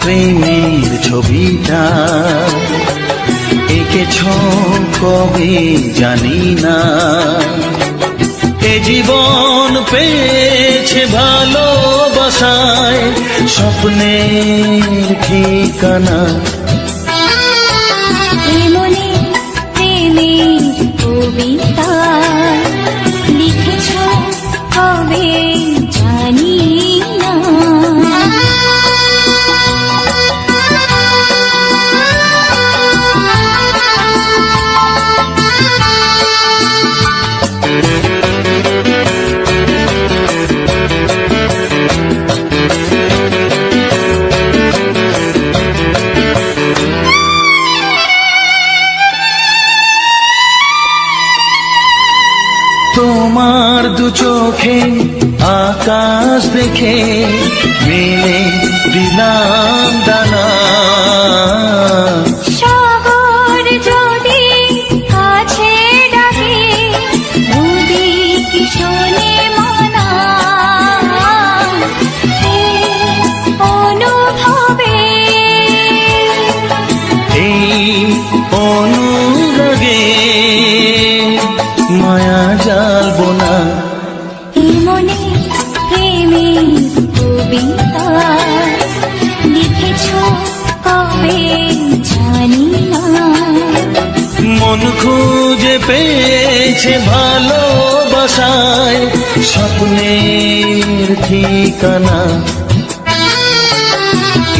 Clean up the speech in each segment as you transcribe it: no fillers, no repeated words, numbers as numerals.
প্রেমের ছবিটা এঁকেছ কবে জানি না, এ জীবন পেয়েছে ভালোবাসায় স্বপ্নের ঠিকানা। মনে প্রেমের কবিতা লিখেছ কবে জানি না, তোমার দু চোখে আকাশ দেখে মেলে দিলাম দানা। সাগর যদি কাছে ডাকে নদী কি শোনে মানা, অনুভবে এই অনুরাগে মায়া জ্বালবো না। মনে প্রেমের কবিতা লিখেছ কবে জানি না, মন খুঁজে পেয়েছে ভালোবাসায় স্বপ্নের ঠিকানা।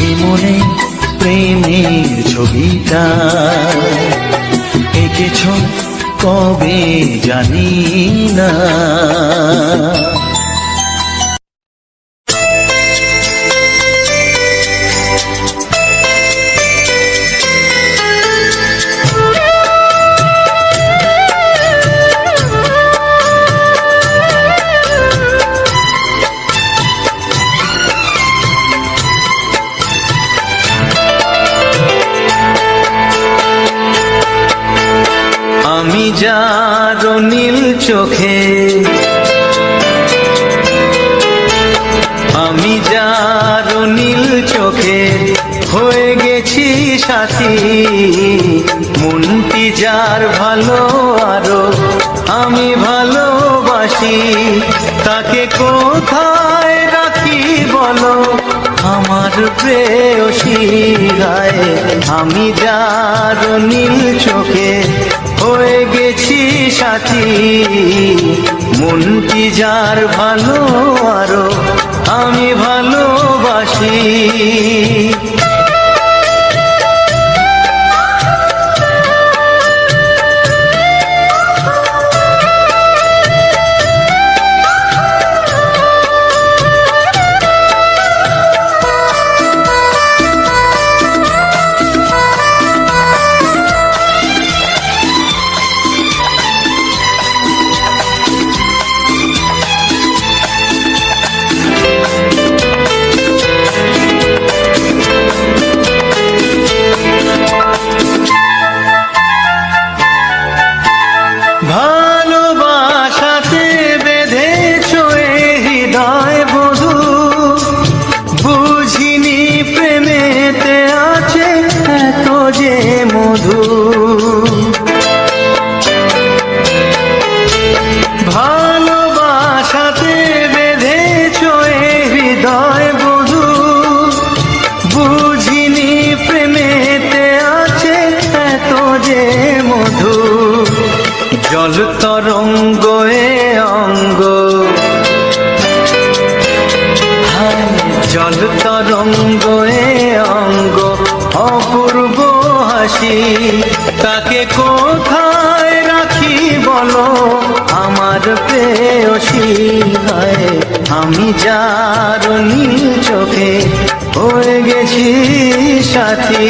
এ মনে প্রেমের ছবিটা এঁকেছ কবে জানি না। আমি যার নীল চোখে, আমি যার নীল চোখে হয়ে গেছি সাথী, মনটি যার ভালো আরো আমি ভালোবাসি, তাকে কোথায় রাখি বলো আমার প্রেয়সী গায়ে। আমি যার নীল চোখে হয়ে গেছি সাথী, মনটি যার ভালো আরো আমি ভালোবাসি। ভালোবাসাতে বেঁধেছ হৃদয় বধূ, বুঝিনি প্রেমেতে আছে এত যে মধু। ভালোবাসাতে বেঁধেছ হৃদয় বধূ, বুঝিনি প্রেমেতে আছে এত যে মধু। জল তরঙ্গ এ অঙ্গ, জল তরঙ্গ এ অঙ্গ অপূর্ব হাসি, তাকে কোথায় রাখি বলো আমার প্রেয়সী। আমি যার নীল চোখে হয়ে গেছি সাথী।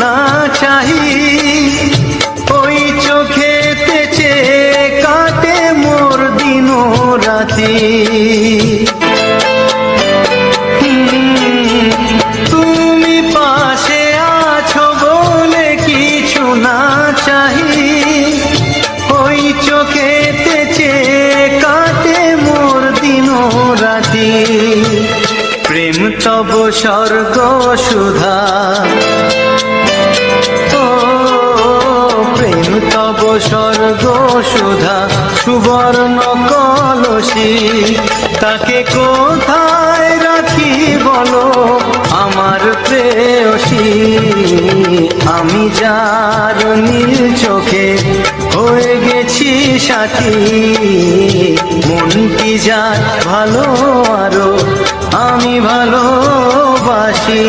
না চাহি ওই চোখেতে চেয়ে কাটে মোর দিন রাতি। তুমি পাশে আছো বলে কিছু না চাহি ওই চোখেতে চেয়ে কাটে মোর দিন রাতি। প্রেম তব স্বর্গ সুধা, প্রেম তব স্বর্গ সুধা সুবর্ণ কলসি। তাকে কোথায় রাখি বলো আমার প্রেয়সী। আমি যার নীল চোখে হয়ে গেছি সাথী। মন কি যার ভালো আরো আমি ভালোবাসি।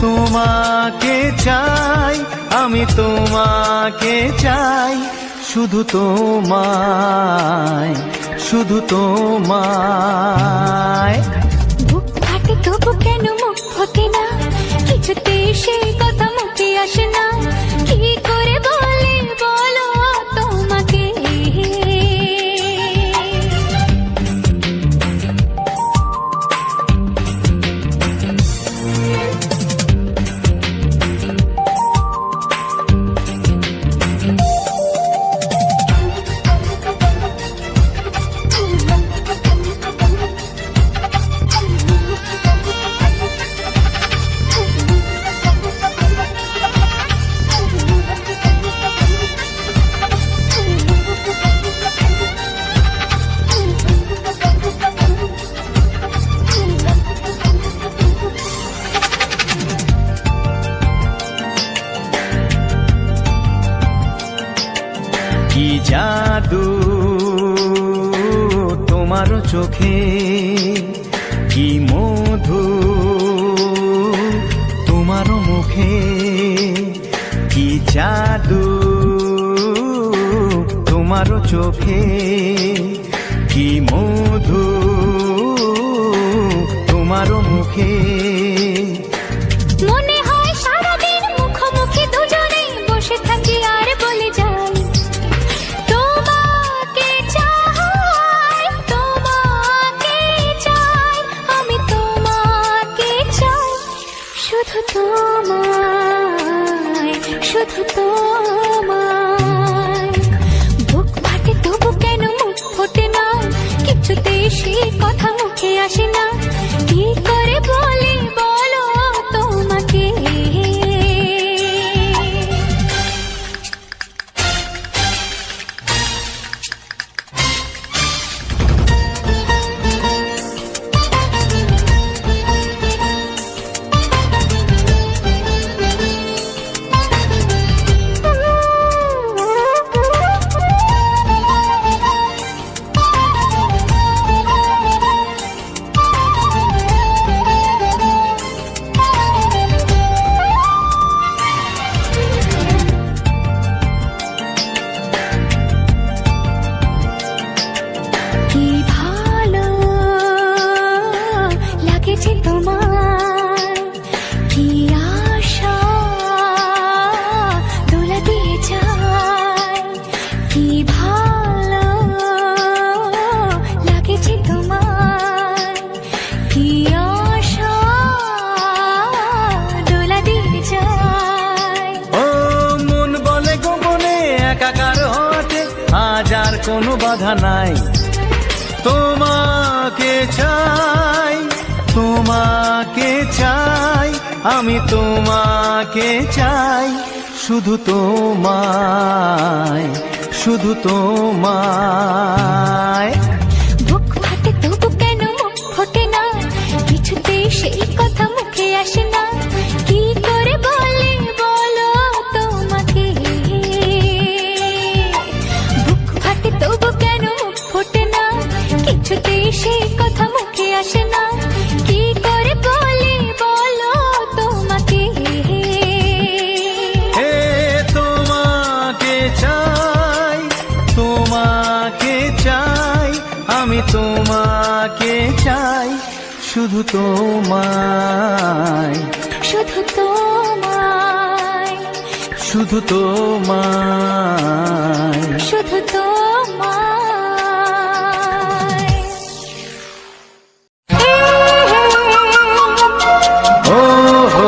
তোমাকে চাই, আমি তোমাকে চাই, শুধু তোমায়, শুধু তোমায়। বুক ফাটে তবু কেন মুখ ফোটে না, কিছুতে সেই কথা মুখে আসে না, কি করে বলে বলো তোমাকে। কি জাদু তোমার চোখে, কি মধু তোমার মুখে, কি জাদু তোমার চোখে, কি মধু তোমার মুখে। মনে হয় সারাদিন মুখোমুখি দুজনে বসে থাকি আর বলে যাই, তোমাকে চাই, তোমাকে চাই, আমি তোমাকে চাই, শুধু তোমায়, শুধু তোমায়। বুক ফাটে তবু কেন মুখ ফোটে না, কিছুতে সেই কথা মুখে আসে না, কি করে বলে বলো তোমাকে। লাগেছে তোমার কি আশা দোলা দিয়ে যায় কি ভালো লাগেছে তোমার কি আশা দোলা দিয়ে যায় ও মন বলে গোপনে একাকার হতে আজ আর কোনো বাধা নাই তোমাকে চাই তোমাকে চাই আমি তোমাকে চাই শুধু তোমায় শুধু তোমায় বুক ফাটে তবু কেন মুখ ফোটে না কিছুতে সেই কথা মুখে আসে না কি করে বলে বলো তোমাকে বুক ফাটে তবু কেন মুখ ফোটে না কিছুতে সেই কথা মুখে আসে না কি করে বলে বলো তোমাকে হে তোমাকে চাই তোমাকে চাই আমি তোমাকে চাই শুধু তোমায় শুধু তোমায় শুধু তোমায় শুধু তোমায় ও হো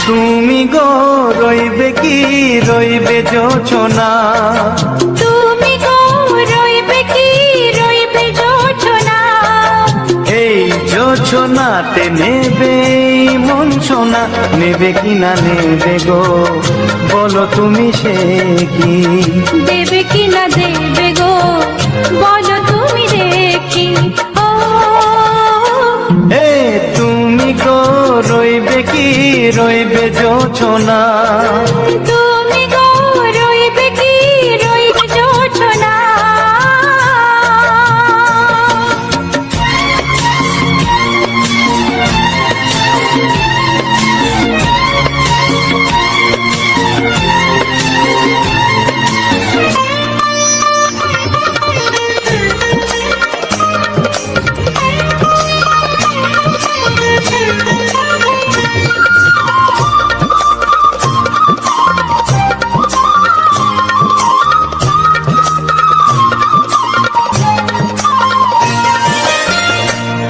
তুমি গো রইবে কি রইবে যোচনা তুমি গো রইবে কি রইবে যোচনা এই যোচনাতে নেবে এই মন সোনা নেবে কি না নেবে গো বলো তুমি সে কি দেবে কি না দেবে গো বলো তুমি দেখি ও এ তুমি গো রইবে কি রইবে যোচনা তুমি গো রইবে কি রইবে যোচনা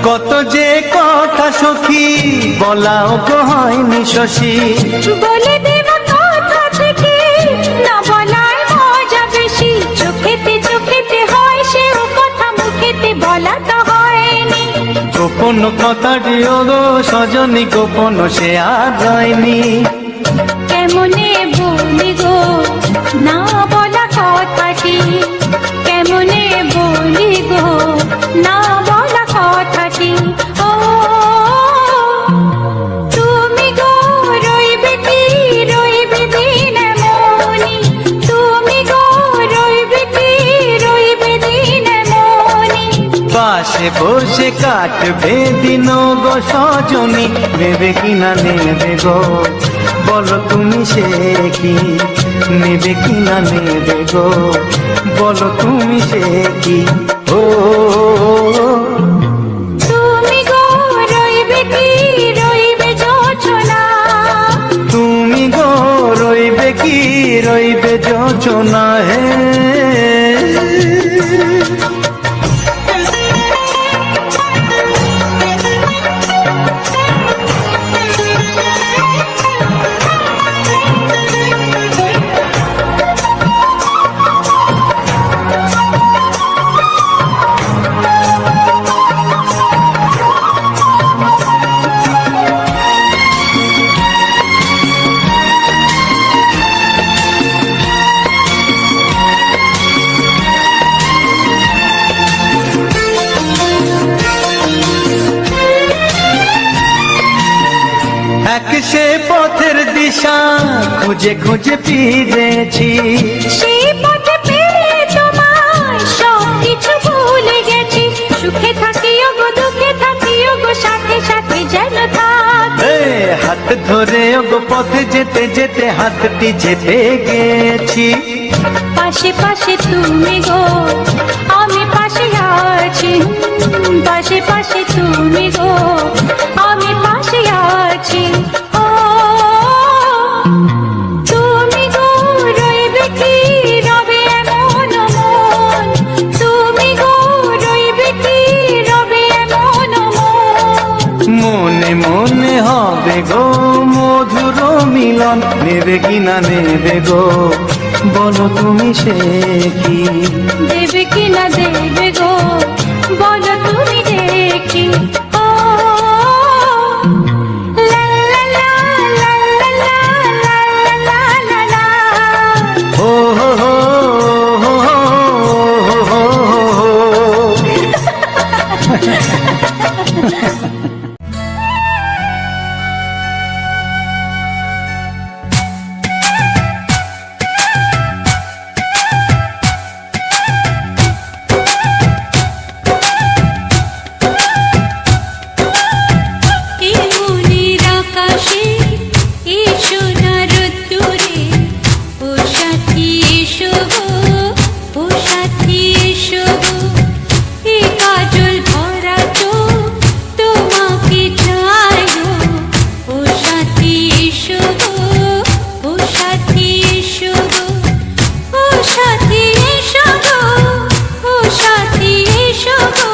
কত যে কথা সখী বলাও গো হয়নি শশী বলে দেব কথা থেকে না বলার মজা বেশি চোখেতে চোখেতে হয় সেও কথা মুখেতে বলা তো হয়নি গোপন কথাটি ও গো সজনী গোপন সে আর হয়নি কেমনে বলি গো না বলা কথাটি কেমনে বলি গো না বলা কথাটি ও তুমি গো রইবে কি রইবে দিন মনি তুমি গো রইবে কি রইবে দিন মনি পাশে বসে কাটবে দিন গো সজনী নেবে কি না নেবে গো বলো তুমি সে কি নেবে কি না নেবে গো বলো তুমি সে কি ও তুমি গো রইবে কি রইবে যোচনা তুমি গো রইবে কি রইবে যোচনা হে সে পথের দিশা খুঁজে খুঁজে ফিরেছি। সেই পথে পেয়ে তোমায় সব কিছু ভুলে গেছি। সুখে থাকিও গো দুঃখে থাকিও গো সাথে সাথে যেন থাক। হাত ধরে ওগো পথে যেতে যেতে হাতটি যেতে গেছি। পাশে পাশে তুমি গো আমি পাশে আছি। পাশে পাশে তুমি গো আমি পাশে আছি। ও তুমি গো রইবে কি রবে এমন মন। তুমি গো রইবে কি রবে এমন মন। মনে মনে হবে গো মধুর মিলন। নেবে কিনা নেবে গো বলো তুমি সে কি। দেবে কি না দেবে গো বলো তুমি দেখি। ও লা লা লা লা লা লা লা লা লা। ও হো হো হো হো হো হো। এই মনের আকাশে এই সোনার রোদ্দুরে ও সাথী এসো গো, ও সাথী এসো গো। এই কাজল ভরা চোখ তোমাকে চাই গো, ও সাথী এসো গো, ও সাথী এসো গো। ও সাথী এসো গো, ও সাথী এসো গো,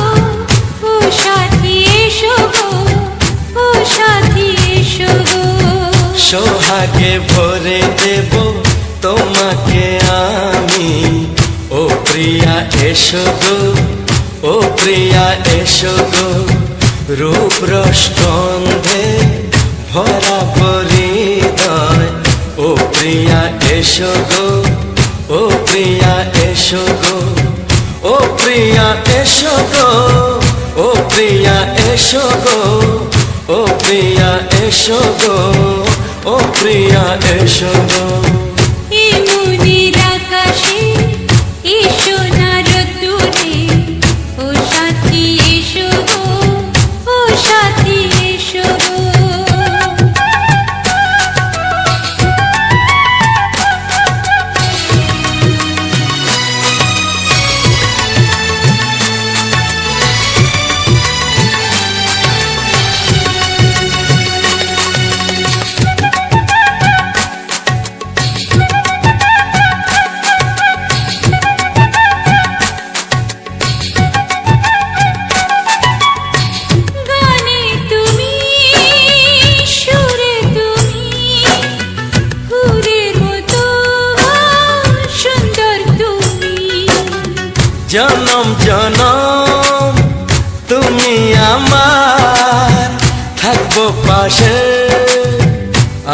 ও সাথী এসো গো, ও সাথী এসো গো। সোহাগে ভরে দেব তোমাকে আমি, ও প্রিয়া এসো গো, ও প্রিয়া এসো গো। রূপ রস গন্ধে ভরা পরিদয়, ও প্রিয়া এসো গো, ও প্রিয়া এসো গো। ও প্রিয়া এসো গো, ও প্রিয়া এসো গো, ও প্রিয়া এসো গো, ও প্রিয়া এসো গো। এই মনের আকাশে এই সোনার রোদ্দুরে ও সাথী এসো গো, ও সাথী এসো গো। গানে তুমি সুরে তুমি ফুলের মতো সুন্দর তুমি। জনম জনম তুমি আমার, থাকবো পাশে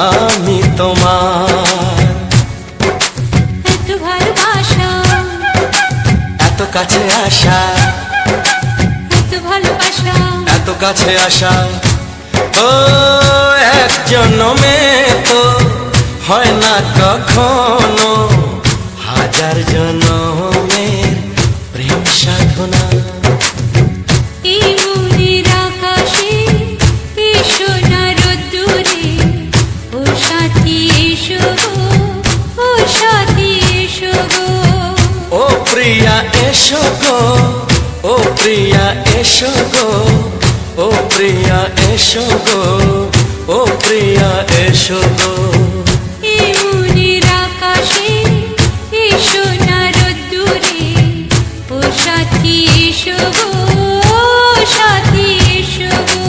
আমি তোমার। এত ভালোবাসা এত কাছে আসা, এত ভালোবাসা এত কাছে আসা। ও এক জন্মে তো হয় না কখনো, হাজার জন্মের প্রেম সাধনা। এই মনের আকাশে এই সোনার রোদ্দুরে ও সাথী এসো গো, ও সাথী এসো গো। ও প্রিয়া এসো গো, ও প্রিয়া এসো গো, ও প্রিয়া এসো গো, ও প্রিয়া এসো গো। এই মনের আকাশে এই সোনার রোদ্দুরে ও সাথী এসো গো, ও সাথী এসো গো।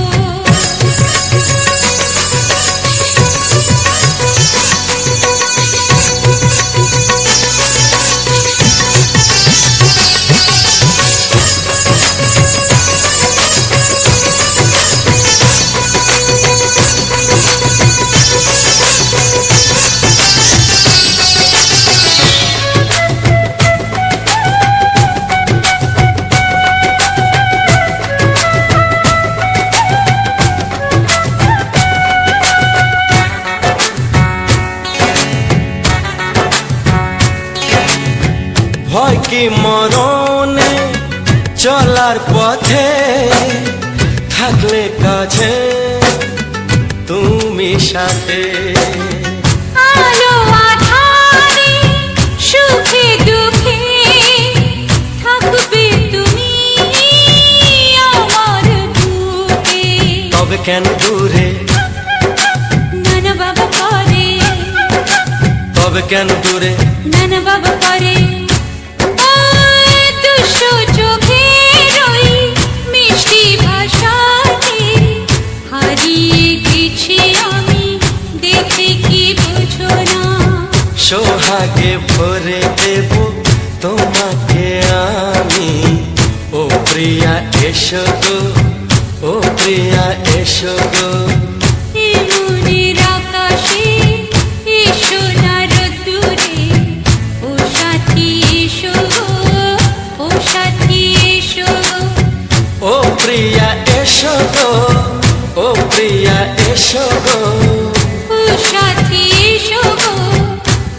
একই মরণে চলার পথে থাকলে কাছে তুমি সাথে। আলো আঁধারে সুখে দুঃখে থাকবে তুমি আমার বুকে। তবে কেন দূরে, নানা বাবা করে, তবে কেন দূরে, নানা বাবা করে। ওই দুষ্টু চোখের ওই মিষ্টি ভাষাতে হারিয়ে গেছি আমি, দেখে কি বুঝো না। সোহাগে ভরে দেব তোমাকে আমি, ও প্রিয়া এসো গো, ও প্রিয়া এসো গো। এই মনের আকাশে এসো না রোদ্দুরে, ও সাথী এসো গো, ও সাথী এসো। ও প্রিয়া এসো গো, ও প্রিয়া এসো গো। ও সাথী এসো গো,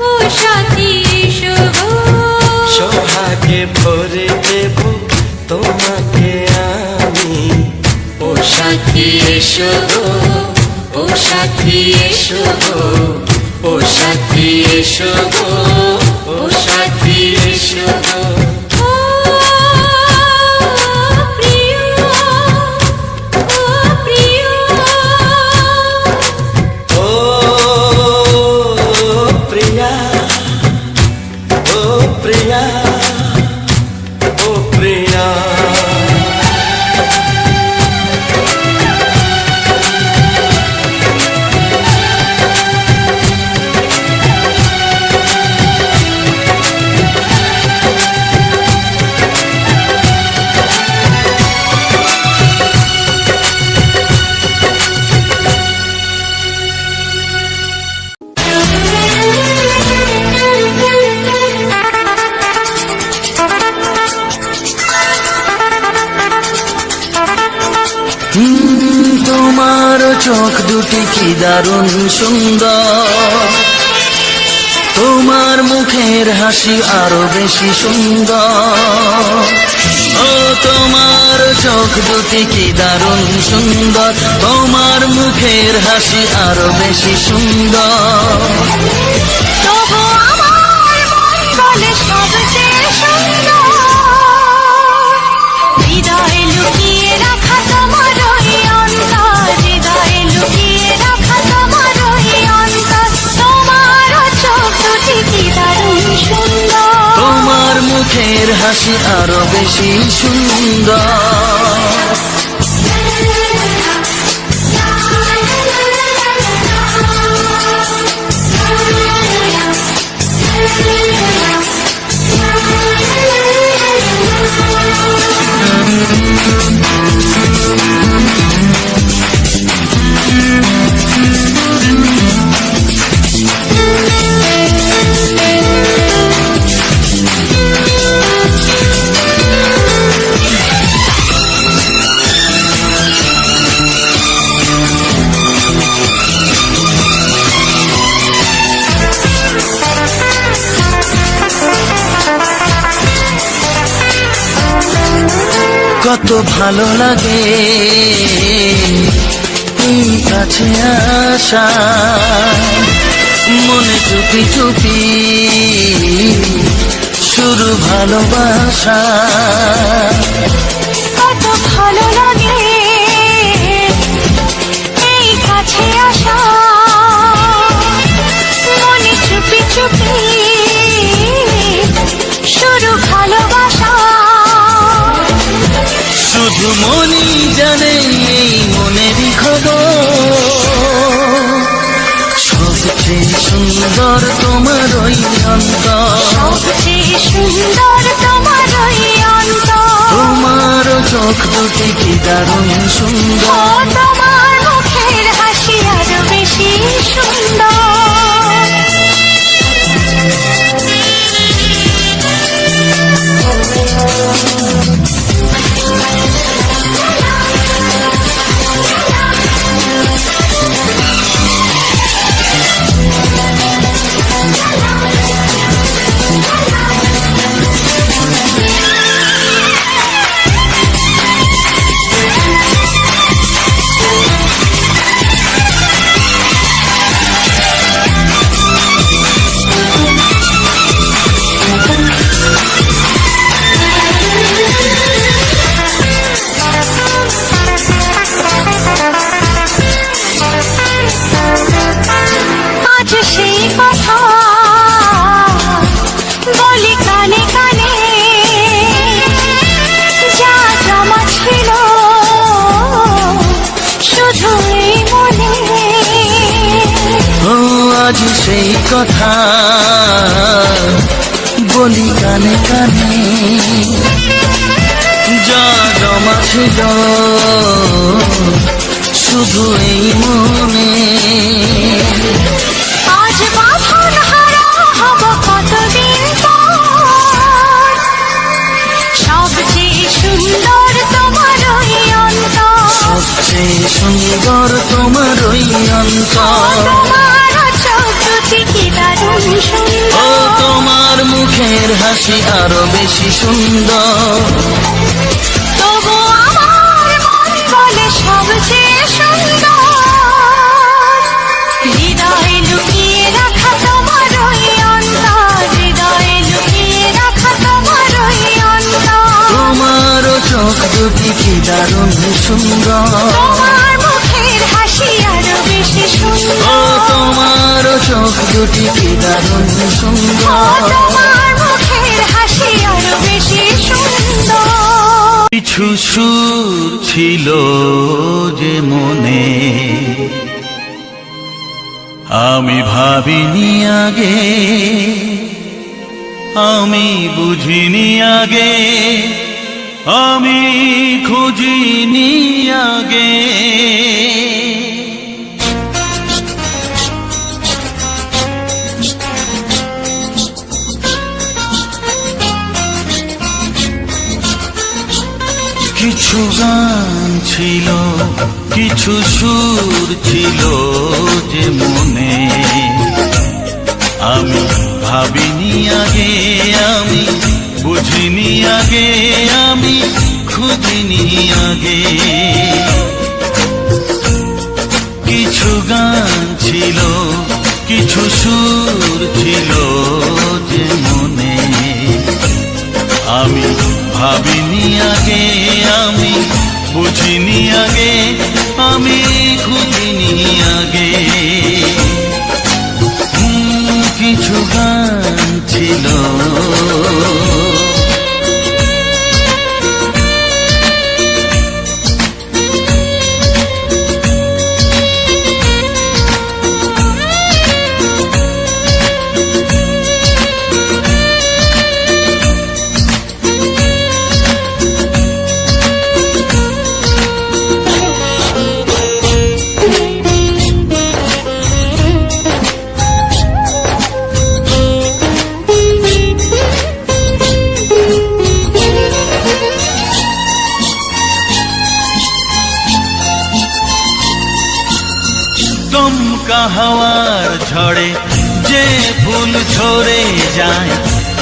ও সাথী এসো গো। সোহাগে ভরে দেব তোমাকে আমি, ও সাথী এসো গো, ও সাথী এসো গো, ও সাথী এসো গো, ও সাথী এসো গো। ও প্রিয়, ও প্রিয়, ও প্রিয়া, ও প্রিয়া, ও প্রিয়া। তোমার চোখ দুটি কি দারুণ সুন্দর, তোমার মুখের হাসি আরো বেশি সুন্দর। ও তোমার চোখ দুটি কি দারুণ সুন্দর, তোমার মুখের হাসি আরো বেশি সুন্দর। তবু আমার মন বলে সবচেয়ে সুন্দর, হৃদয়ে লুকিয়ে রাখা তোমার ওই অন্তর, হৃদয়ে লুকিয়ে রাখা তোমার ওই অন্তর। তোমার চোখ দুটি কি দারুণ সুন্দর, তোমার মুখের হাসি আরো বেশি সুন্দর। কত ভালো লাগে এই কাছে আসা, মনে চুপি চুপি শুরু ভালোবাসা। কত ভালো লাগে এই কাছে আসা, মনে চুপি চুপি শুরু ভালোবাসা। শুধু মনই জানে এই মনেরই খবর, সবচেয়ে সুন্দর তোমার ওই অন্তর, সবচেয়ে সুন্দর তোমার ওই অন্তর। তোমার চোখ দুটি কি দারুণ ও সুন্দর। তোমার মুখের হাসি আরো বেশি সুন্দর। কথা বলি কানে কানে, যা জমা ছিল শুধু এই মনে। আজ বাঁধন হারা হব কতদিন পর, সবচেয়ে সুন্দর তোমার ওই অন্তর, সবচেয়ে সুন্দর তোমার ওই অন্তর। তোমার চোখ দুটি কি দারুণ ও সুন্দর, তোমার মুখের হাসি আরো বেশি সুন্দর। তবু আমার মন বলে সবচেয়ে সুন্দর, হৃদয়ে লুকিয়ে রাখা তোমার ওই অন্তর, হৃদয়ে লুকিয়ে রাখা তোমার ওই অন্তর। তোমারও চোখ দুটি কি দারুণ সুন্দর। তোমার মুখের হাসি আরো বেশি ও সুন্দর, তোমারও চোখ দুটি কি দারুণ ও সুন্দর। তোমার মুখের হাসি আরো বেশি সুন্দর। কিছু সুর ছিল যে মনে, আমি ভাবিনি আগে, আমি বুঝিনি আগে, আমি খুঁজিনি আগে। কিছু গান ছিল, কিছু সুর ছিল যে মনে, আমি ভাবিনি আগে, আমি বুঝিনি আগে, আমি খুঁজিনি আগে। কিছু গান ছিল, কিছু সুর ছিল যে মনে, আমি ভাবিনি আগে, আমি বুঝিনি আগে, আমি খুঁজিনি আগে। কিছু গান ছিল, দমকা হাওয়ার ঝড়ে যে ফুল ঝরে যায়,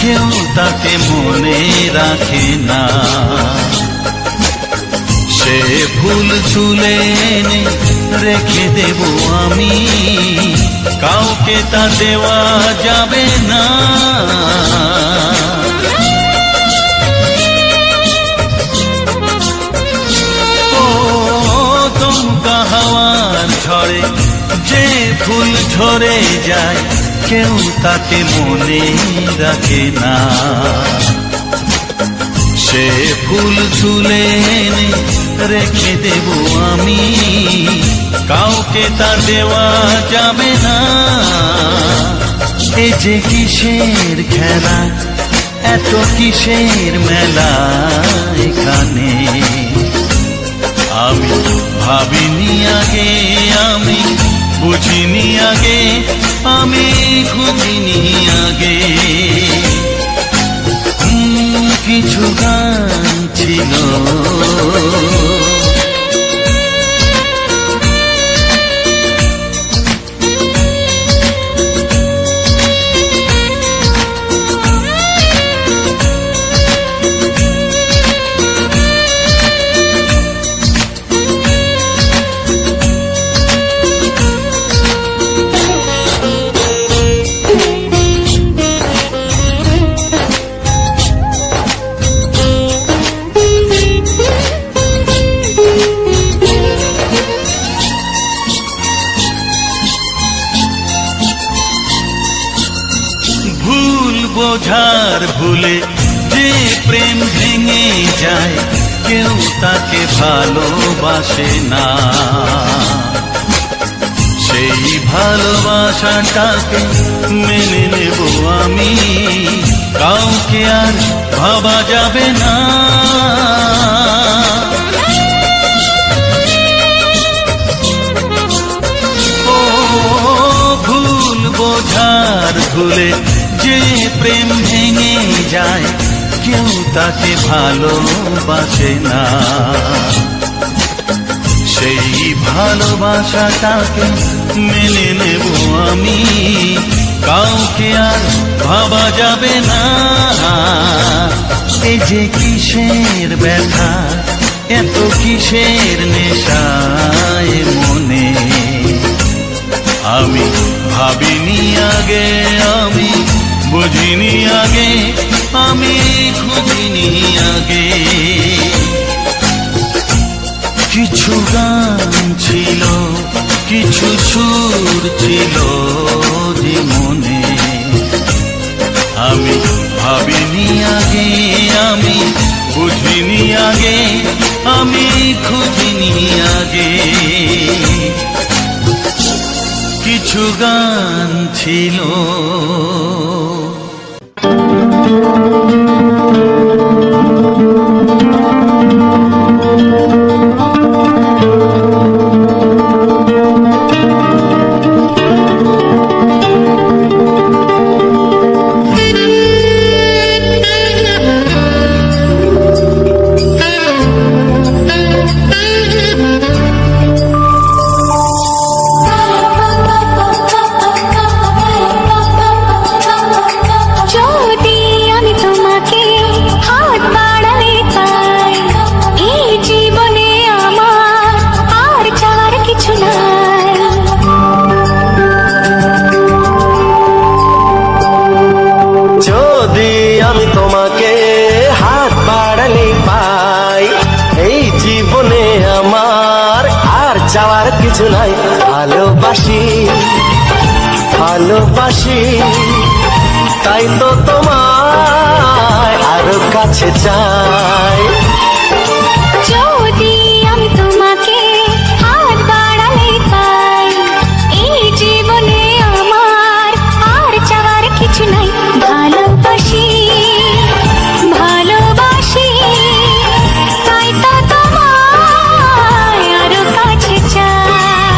কেউ তাকে মনে রাখে না। সে ফুল তুলে এনে রেখে দেব আমি, কাউকে তা দেওয়া যাবে না। ও দমকা হাওয়ার ঝড়ে যে ফুল ঝরে যায়, কেউ তাকে মনে রাখে না। সে ফুল তুলে এনে রেখে দেব আমি, কাউকে তা দেওয়া যাবে না। এ যে কিসের খেলা, এত কিসের মেলা এখানে, আমি ভাবিনি আগে, আমি বুঝিনি আগে, আমি খুঁজিনি আগে। কিছু গান ছিল, বোঝার ভুলে যে প্রেম ভেঙে যায়, কেউ তাকে ভালোবাসে না। সেই ভালোবাসাটাকে মেনে নেব আমি, কাউকে আর ভাবা যাবে না। ও ভুল বোঝার ভুলে যে প্রেম ভেঙে যায়, কেউ তাকে ভালোবাসে না। সেই ভালোবাসাটাকে মেনে নেব আমি, কাউকে আর ভাবা যাবে না। এই যে কিসের ব্যথা, এত কিসের নেশায় মনে, আমি ভাবিনি আগে, আমি বুঝিনি আগে, আমি খুঁজিনি আগে। কিছু গান ছিল, কিছু সুর ছিল যে মনে, আমি ভাবিনি আগে, আমি বুঝিনি আগে, আমি খুঁজিনি আগে। কিছু গান ছিল। যাওয়ার কিছু নাই, ভালোবাসি ভালোবাসি, তাই তো তোমায় আরো কাছে চাই। যদি আমি তোমাকে হাত বাড়ালে পাই, এই জীবনে আমার আর চাওয়ার কিছু নাই। ভালোবাসি ভালোবাসি, তাই তো তোমায় আরো কাছে চাই।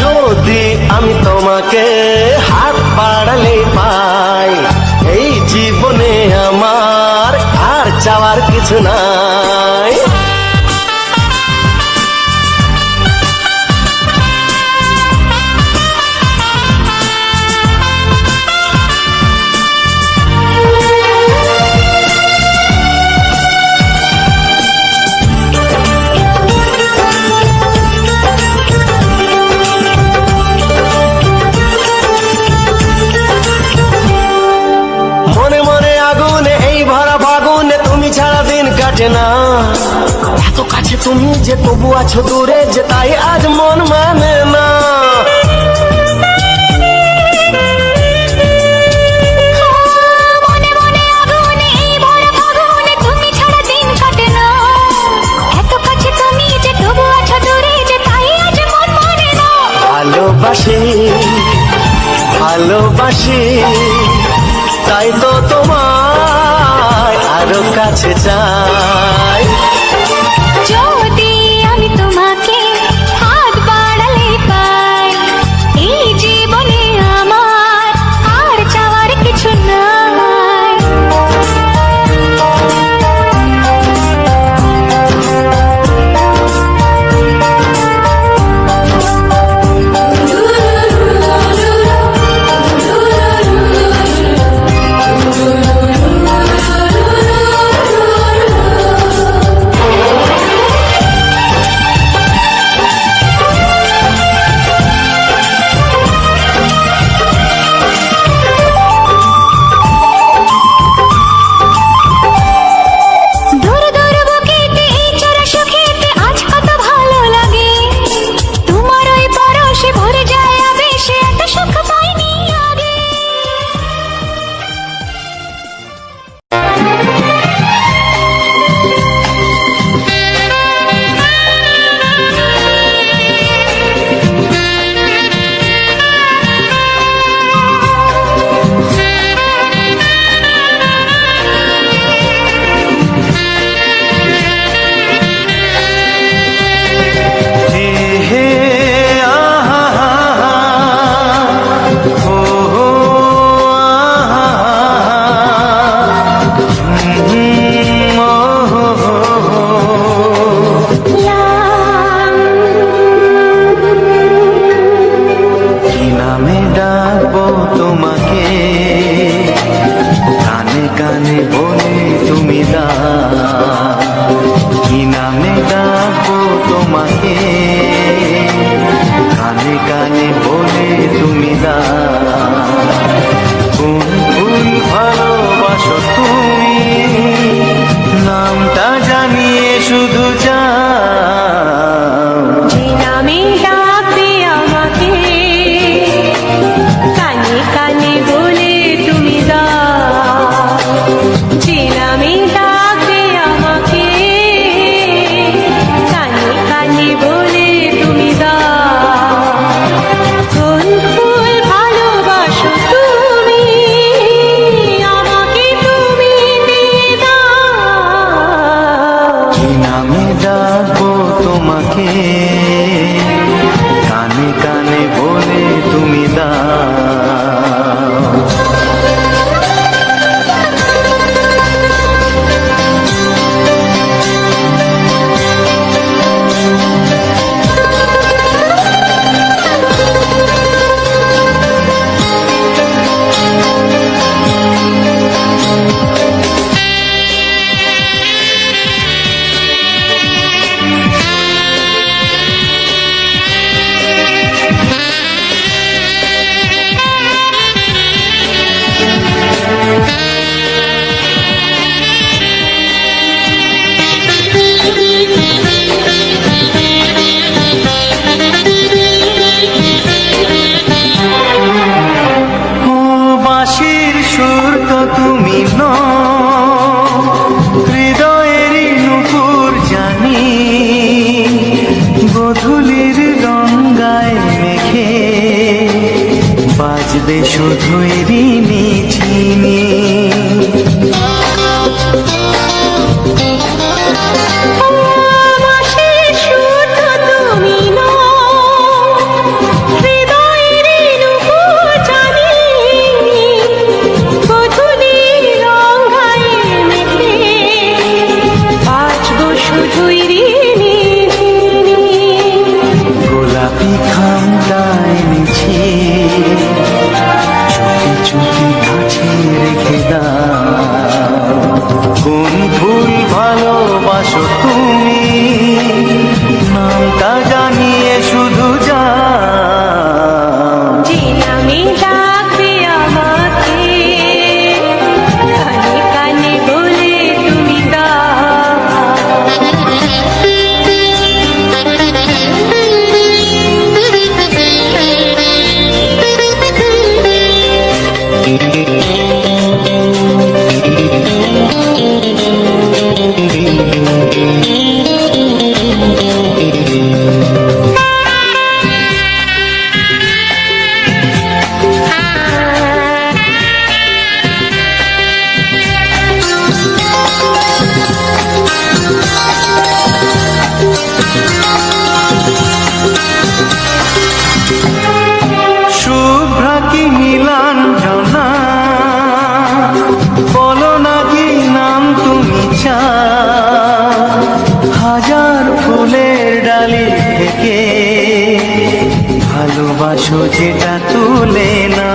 যদি আমি তোমাকে হাত বাড়ালে পাই, এই জীবনে আমার আর চাওয়ার কিছু নাই। না এত কাছে তুমি যে তবু আছো দূরে, যে তাই আজ মন মানে না। মনে মনে আগুনে এই ভরা ফাগুনে তুমি ছাড়া দিন কাটে না। এত কাছে তুমি যে তবু আছো দূরে, যে তাই আজ মন মানে না। ভালোবাসি ভালোবাসি, তাই তো তোমায় আরো কাছে চাই। যদি আমি তোমাকে হাত বাড়ালে পাই, এই জীবনে আমার আর চাওয়ার কিছু নাই। তোমাকে, কানে কানে বলে তুমি দাও। বাঁশির সুর তো তুমি নও, হৃদয়েরই নুপুর জানি, গোধূলির গঙ্গায় মেঘে বাজবে শুধুই রিনি ঝিনি। গোলাপি খামটায় নিছি, চুপি চুপি কাছে রেখে দাও। কোন ফুল ভালোবাসো তুমি, নামটা জানিয়ে শুধু যাও। যে নামে ডাকবে আমাকে, কানে কানে বলে তুমি শুভ্রা কি নীলাঞ্জনা, বলো না কি নাম তুমি চাও। হাজার ফুলের ডালি থেকে ভালোবাসো যেটা তুলে না।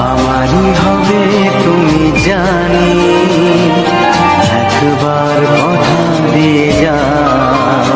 আমারই হবে তুমি জানি, একবার কথা দিয়ে যাও।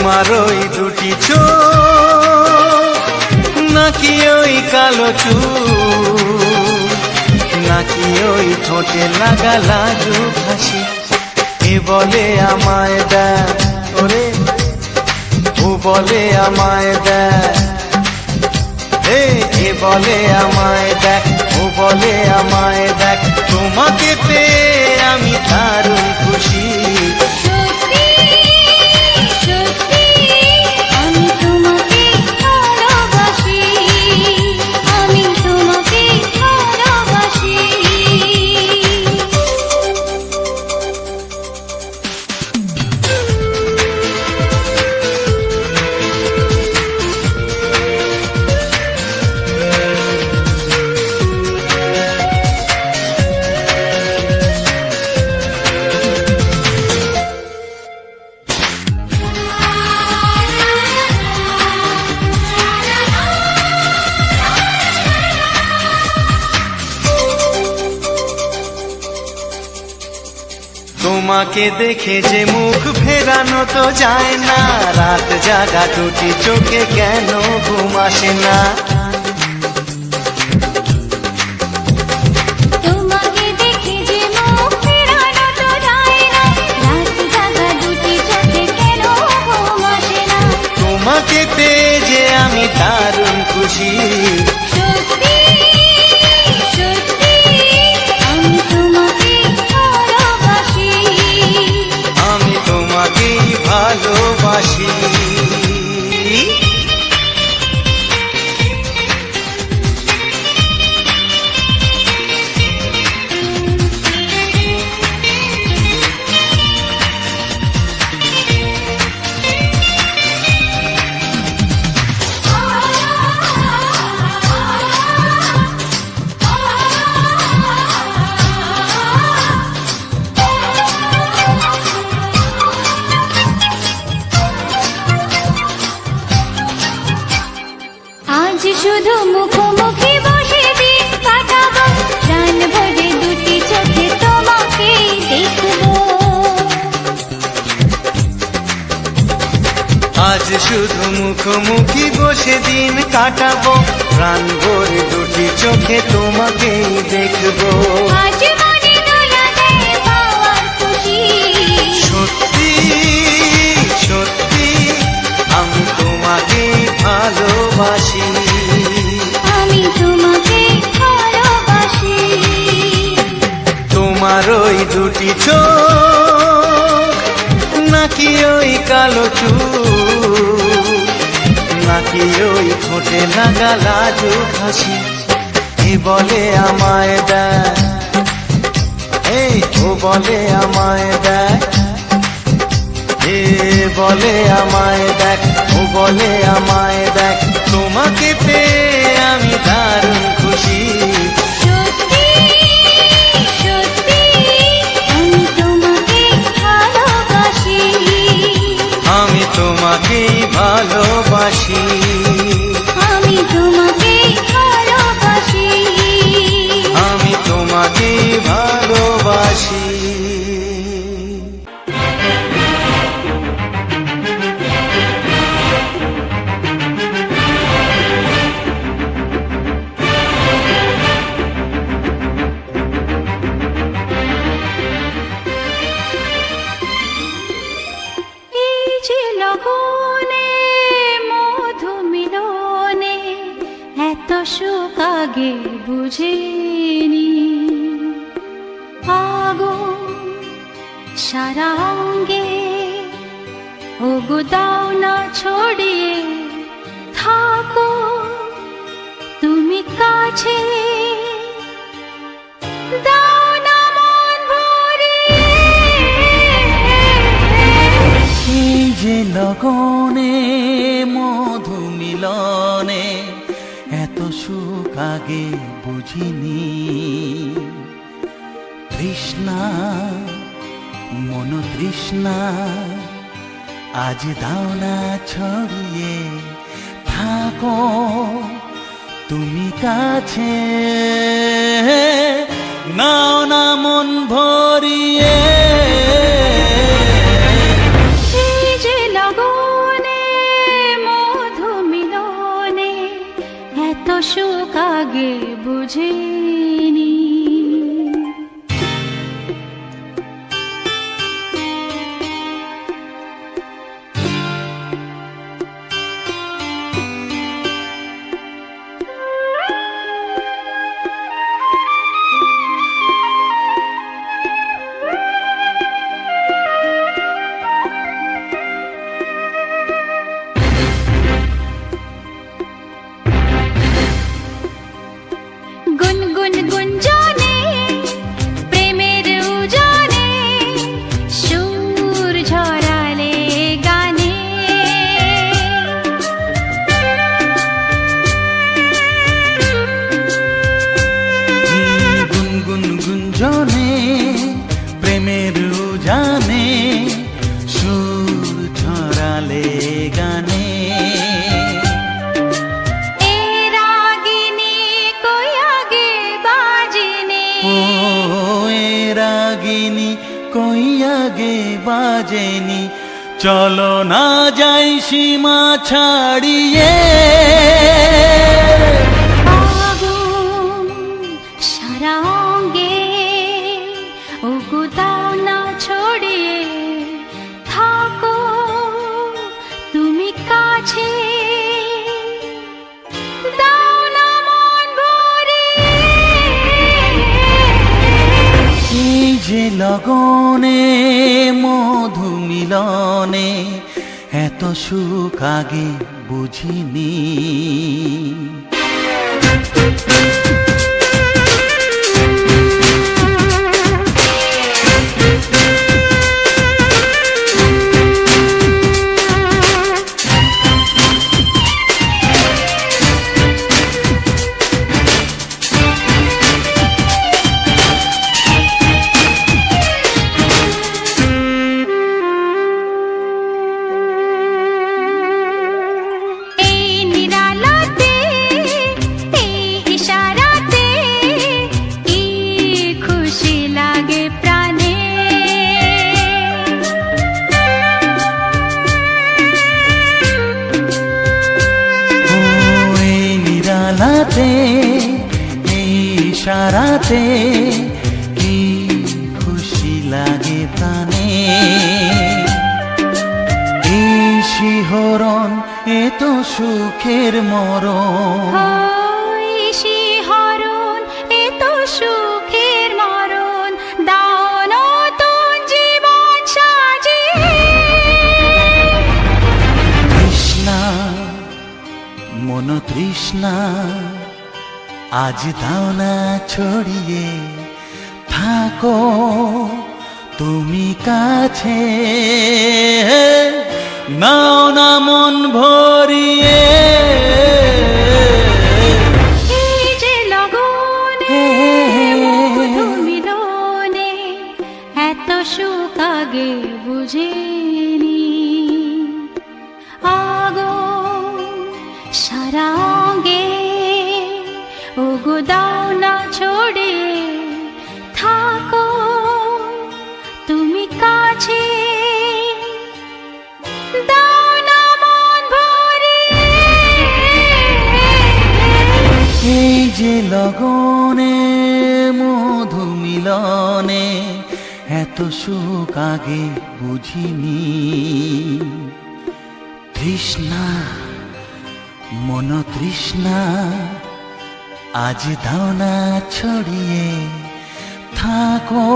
তোমার ওই দুটি চোখ নাকি ওই কালো চুল নাকি ওই ঠোঁটে লাগা লাজুক হাসি এ বলে আমায় দেখ ওরে ও বলে আমায় দেখ এ বলে আমায় দেখ ও বলে আমায় দেখ তোমাকে পেয়ে আমি দারুণ খুশি সত্যি সত্যি আমি তোমাকে ভালোবাসি আমি তোমাকে ভালোবাসি তোমাকে দেখে যে মুখ ফেরানো তো যায় না রাত জাগা দুটি চোখে কেন ঘুম আসে না তোমাকে দেখে যে মুখ ফেরানো তো যায় না রাত জাগা দুটি চোখে কেন ঘুম আসে না তোমাকে পেয়ে যে আমি দারুণ খুশি সত্যি সত্যি আমি তোমাকে ভালোবাসি আমি তোমাকেই ভালোবাসি আজ শুধু মুখোমুখি বসে দিন কাটাবো প্রাণ ভরে দুটি চোখে তোমাকে দেখবো আজ শুধু মুখোমুখি বসে দিন কাটাবো প্রাণ ভরে দুটি চোখে তোমাকেই দেখবো আজ মনে দোলা দেয় পাওয়ার খুশি সত্যি সত্যি আমি তোমাকেই ভালোবাসি আমি তোমাকে ভালোবাসি তোমার ওই দুটি চোখ নাকি ওই কালো চুল নাকি ওই ঠোঁটে লাগা লাজুক হাসি এ বলে আমায় দেখ এই ও বলে আমায় দেখ এ বলে আমায় দেখ ও বলে আমায় দেখ তোমাকে পেয়ে আমি দারুণ খুশি সত্যি সত্যি আমি তোমাকে ভালোবাসি আমি তোমাকেই ভালোবাসি আমি তোমাকে ভালোবাসি আমি তোমাকেই ভালোবাসি এই যে লগনে মধু মিলনে এত সুখ আগে বুঝিনি আগুন সারা অঙ্গে ওগো দাও না ছড়িয়ে থাকো তুমি কাছে দাও না মন ভরিয়ে এই যে লগনে মধু মিলনে এত সুখ আগে বুঝিনি তৃষ্ণা মন তৃষ্ণা আজ দাও না ছড়িয়ে থাকো তুমি কাছে নাও না মন ভরিয়ে এই যে লগনে সুখ আগে বুঝিনি। গুনগুন গুঞ্জনে প্রেমের উজানে সুর ঝরালে গানে, গুনগুন গুঞ্জনে প্রেমের উজানে সুর ঝরালে গানে, এ রাগিনী কই আগে বাজেনি, ও এ রাগিনী কই আগে বাজেনি, চলো না যাই সীমা ছাড়িয়ে। আগুন সারা অঙ্গে ওগো দাও না ছড়িয়ে, থাকো তুমি কাছে, দাও না মন ভরিয়ে। এই যে লগনে মধু মিলনে এত সুখ আগে বুঝিনি। এই নিরালাতে এই ইশারাতে কি খুশি লাগে প্রাণে, ও এই নিরালাতে এই ইশারাতে কি খুশি লাগে প্রাণে, এই শিহরণ এ তো সুখের মরণ, ওই শিহরণ এ তো সুখের মরণ, দাও নতুন জীবন সাজিয়ে। তৃষ্ণা মন তৃষ্ণা আজ দাও না ছড়িয়ে, থাকো তুমি কাছে, নাও না মন ভরিয়ে। এই যে লগনে মধু মিলনে এত সুখ আগে বুঝিনি। আগুন সারা অঙ্গে ওগো দাও না ছড়িয়ে, থাকো তুমি কাছে, দাও না মন ভরিয়ে। এই যে লগনে মধু মিলনে এত সুখ আগে বুঝিনি। তৃষ্ণা মন তৃষ্ণা আজ দাও না ছড়িয়ে, থাকো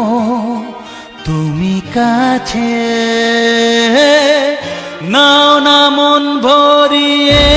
তুমি কাছে, নাও না মন ভরিয়ে।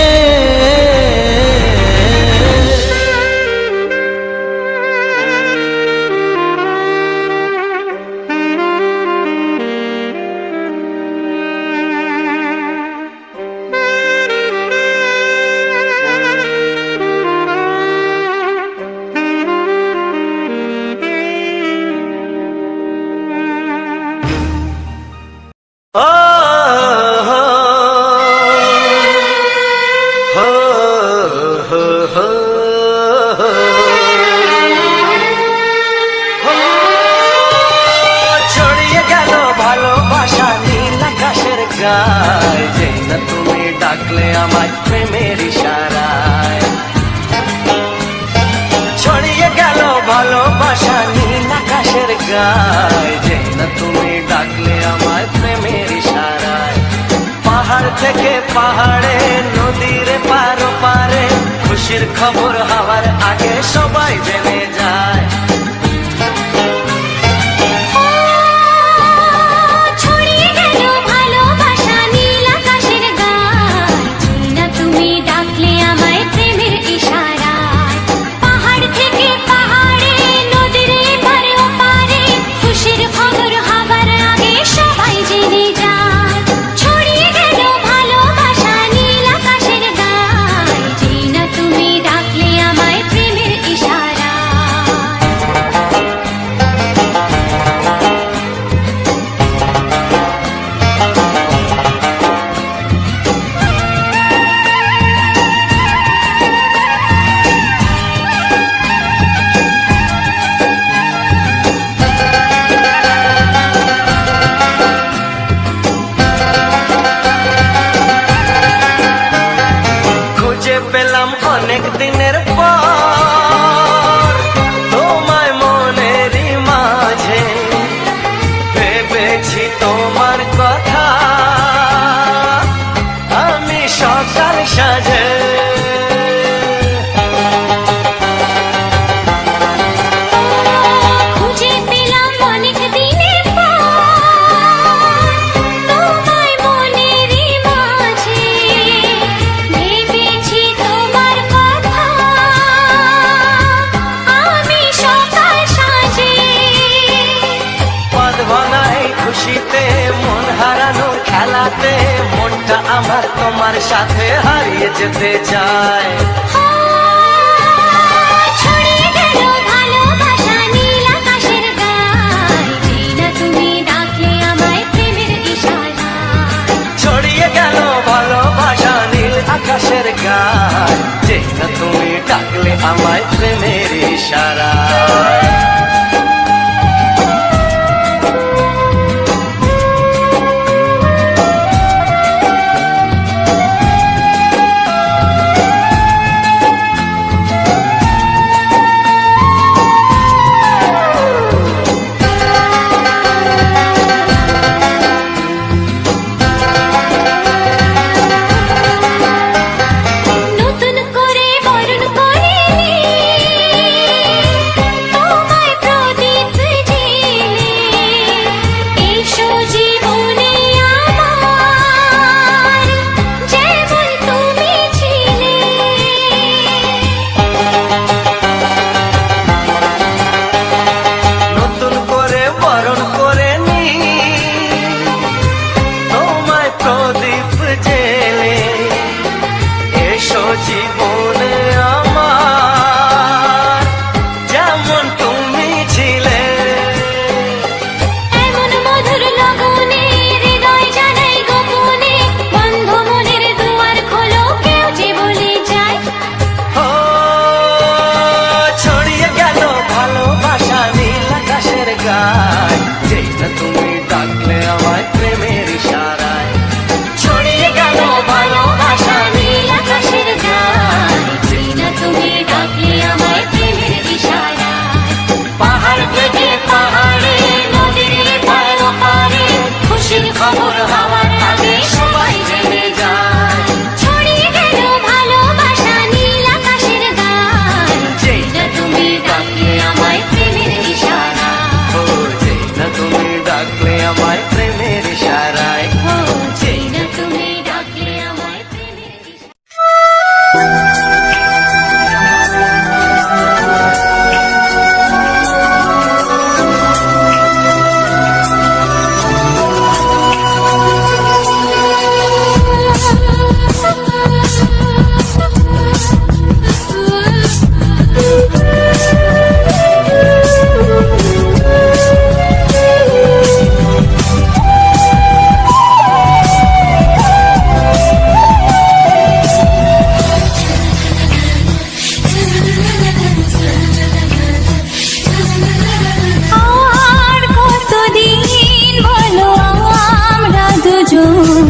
ছড়িয়ে গেল ভালোবাসা নীল আকাশের গায়ে, যেই না তুমি ডাকলে আমায় প্রেমের ইশারায়। গায়, যে না তুমি ডাকলে আমায় প্রেমের ইশারায়। পাহাড় থেকে পাহাড়ে, নদীর পারো পারে, খুশির খবর হওয়ার আগে সবাই জেনে যায়। ছড়িয়ে গেল ভালোবাসা নীল আকাশের গায়, যে না তুমি ডাকলে আমায় প্রেমের ইশারায়। পাহাড় থেকে পাহাড়ে, নদীর এপারে ওপারে, খুশির খবর হবার আগে সবাই জেনে যায়। ছড়িয়ে গেল ভালোবাসা নীল আকাশের গায়, যে না তুমি ডাকলে আমায় প্রেমের ইশারায়। খুঁজে পেলাম অনেক দিনের পর তোমায় মনেরই মাঝে, ভেবেছি তোমার কথা আমি সকাল সাজে। খুঁজে পেলাম অনেক দিনের পর তোমায় মনেরই মাঝে, ভেবেছি তোমার কথা আমি সকাল সাজে। পদ ভাঙাই খুশিতে, মন হারানোর খেলাতে, মনটা আমার তোমার সাথে হারিয়ে যেতে চায়। ছড়িয়ে গেল ভালোবাসা নীল আকাশের গায়, যে না তুমি ডাকলে আমায় প্রেমের ইশারায়। ছড়িয়ে গেল ভালোবাসা নীল আকাশের গায়, যে না তুমি ডাকলে আমায় প্রেমের ইশারায়। নতুন করে বরণ করিনি তোমায় প্রদীপ জেলে, এসো জীবনে আমার যেমন তুমি ছিলে। নতুন করে বরণ করে নি তোমায় প্রদীপ জেলে, এসো জীবনে আমার যেমন তুমি ছিলে। এমন মধুর লগনে হৃদয় জানাই গোপনে, বন্ধ মনের দুয়ার খোলো কেউ যে বলে যায়। ও ছড়িয়ে গেল ভালোবাসা নীল আকাশের গায়, যে না তুমি ডাকলে আমায় প্রেমের ইশারায়। ছড়িয়ে গেল ভালোবাসা নীল আকাশের গায়, যে না তুমি ডাকলে আমায় প্রেমের ইশারায়। পাহাড় থেকে পাহাড়ে, নদীর পার পারে, খুশির খবর হওয়ার আগে সবাই জেনে যায়। ছড়িয়ে গেল ভালোবাসা নীল আকাশের গায়, যে না তুমি ডাকলে আমায় প্রেমের ইশারায়। ও যে না তুমি ডাকলে আমায় প্রেমের ইশারায়। ও যে না তুমি ডাকলে আমায় প্রেমের আর কতদিন বলো আমরা দুজন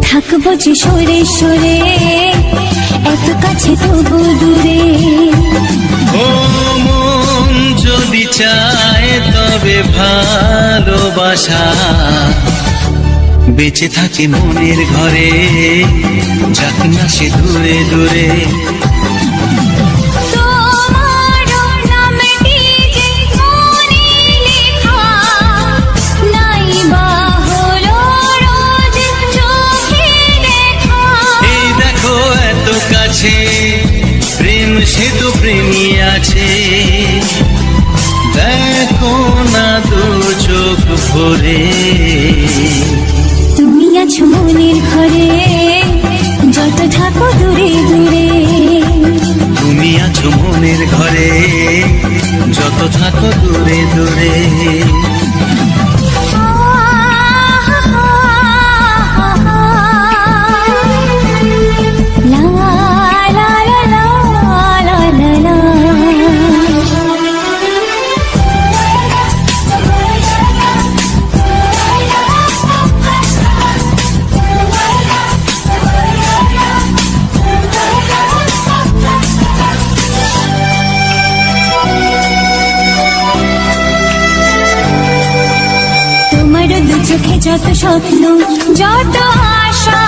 থাকবো যে সরে সরে, এত কাছে তবু দূরে। ও মন যদি চায় যাবে ভালোবাসা, বেঁচে থাকে মনের ঘরে, যাক না সে দূরে দূরে। তোমার নামটি যে মনে লেখা, নাই বা হলো রোজ চোখে দেখা। এই দেখো এত কাছে, প্রেম সে তো প্রেমী আছে, দেখো না দু চোখ ভরে। তুমি আছো মনের ঘরে, যত থাকো দূরে দূরে। তুমি আছো মনের ঘরে, যত থাকো দূরে দূরে। লা লা লা লা লা লা লা। তোমার দু চোখে যত স্বপ্ন, যত আশা,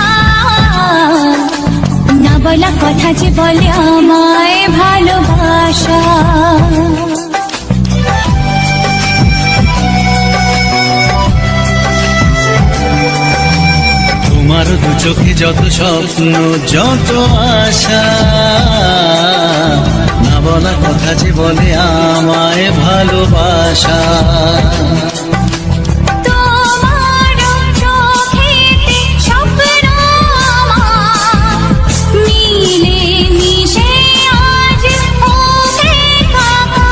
না বলা কথা যে বলে আমায় ভালোবাসা। তোমার দু চোখে যত স্বপ্ন, যত আশা, না বলা কথা যে বলে আমায় ভালোবাসা। তোমার চোখেতে স্বপ্ন আমার, মিলে মিশে আজ ওঠে কাকা।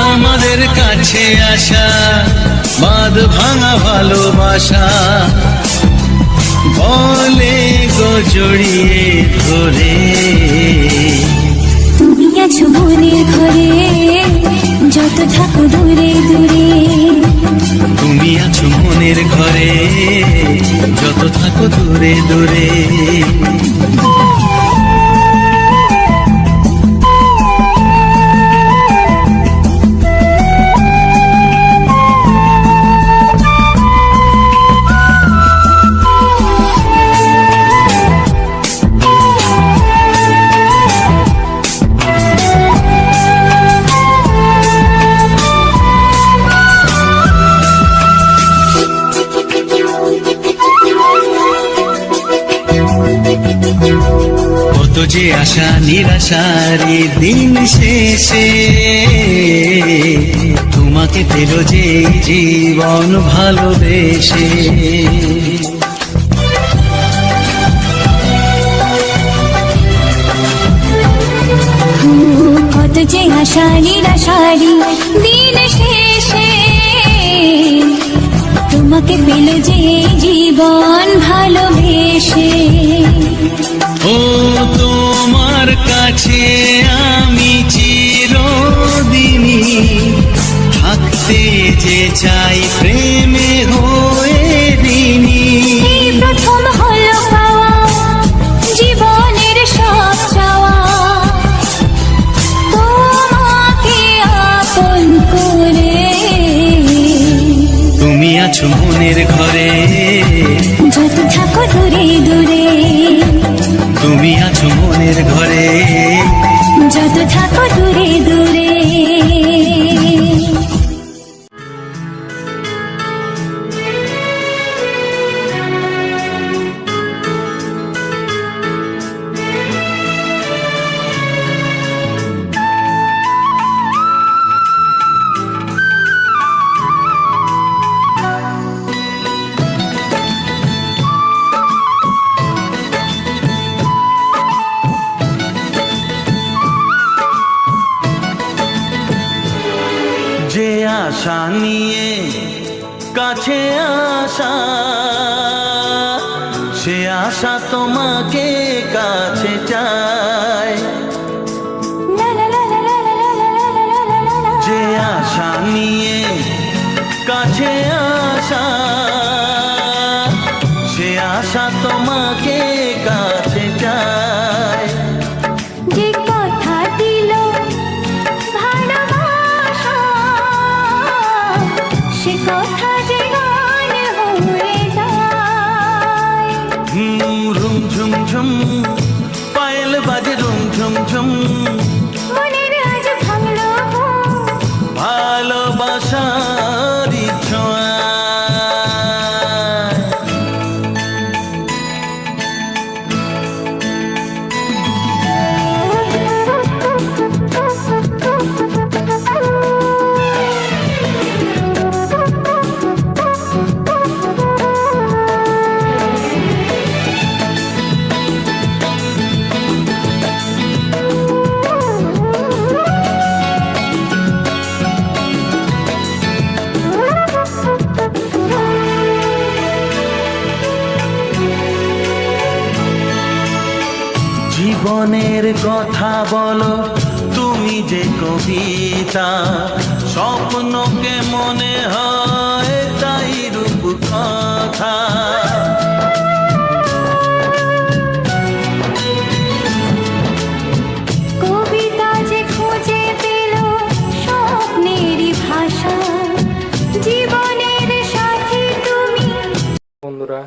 আমাদের কাছে আসা, বাঁধ ভাঙা ভালোবাসা, বলে গো জড়িয়ে ধরে। তুমি আছো মনের ঘরে, যত থাকো দূরে দূরে। তুমি আছো মনের ঘরে, যত থাকো দূরে দূরে। কত যে আশা নিরাশারি দিন শেষে, তোমাকে পেল যে জীবন ভালোবেসে। কত যে আশা নিরাশারি দিন শেষে, তোমাকে পেল যে জীবন ভালোবেসে। ও তোমার কাছে আমি চিরদিনই থাকতে যে চাই, প্রেমে হয়ে দিনই। এই প্রথম হলো পাওয়া জীবনের সব চাওয়া, তোমাকে আপন করে। তুমি আছো মনের ঘরে, যত থাকো দূরে দূরে। তুমি আছো মনের ঘরে, যত থাকো দূরে দূরে। যে আশা নিয়ে কাছে আসা, সে আশা তোমাকে কাছে চায়। যে আশা নিয়ে কাছে আসা, সে আশা তোমাকে কাছে চায়। যে কথা দিল ভালোবাসা, পায়েল বাজে রুম ঝুম ঝুম, মনের আজ ভাঙলো ঘুম। ভালোবাসারই ছোঁয়া। জীবনের কথা বলো তুমি যে কবিতা, স্বপ্নকে মনে হয় তাই রূপ কথা। কবিতা যে খুঁজে পেল স্বপ্নেরই ভাষা, জীবনের সাথী তুমি। বন্ধুরা,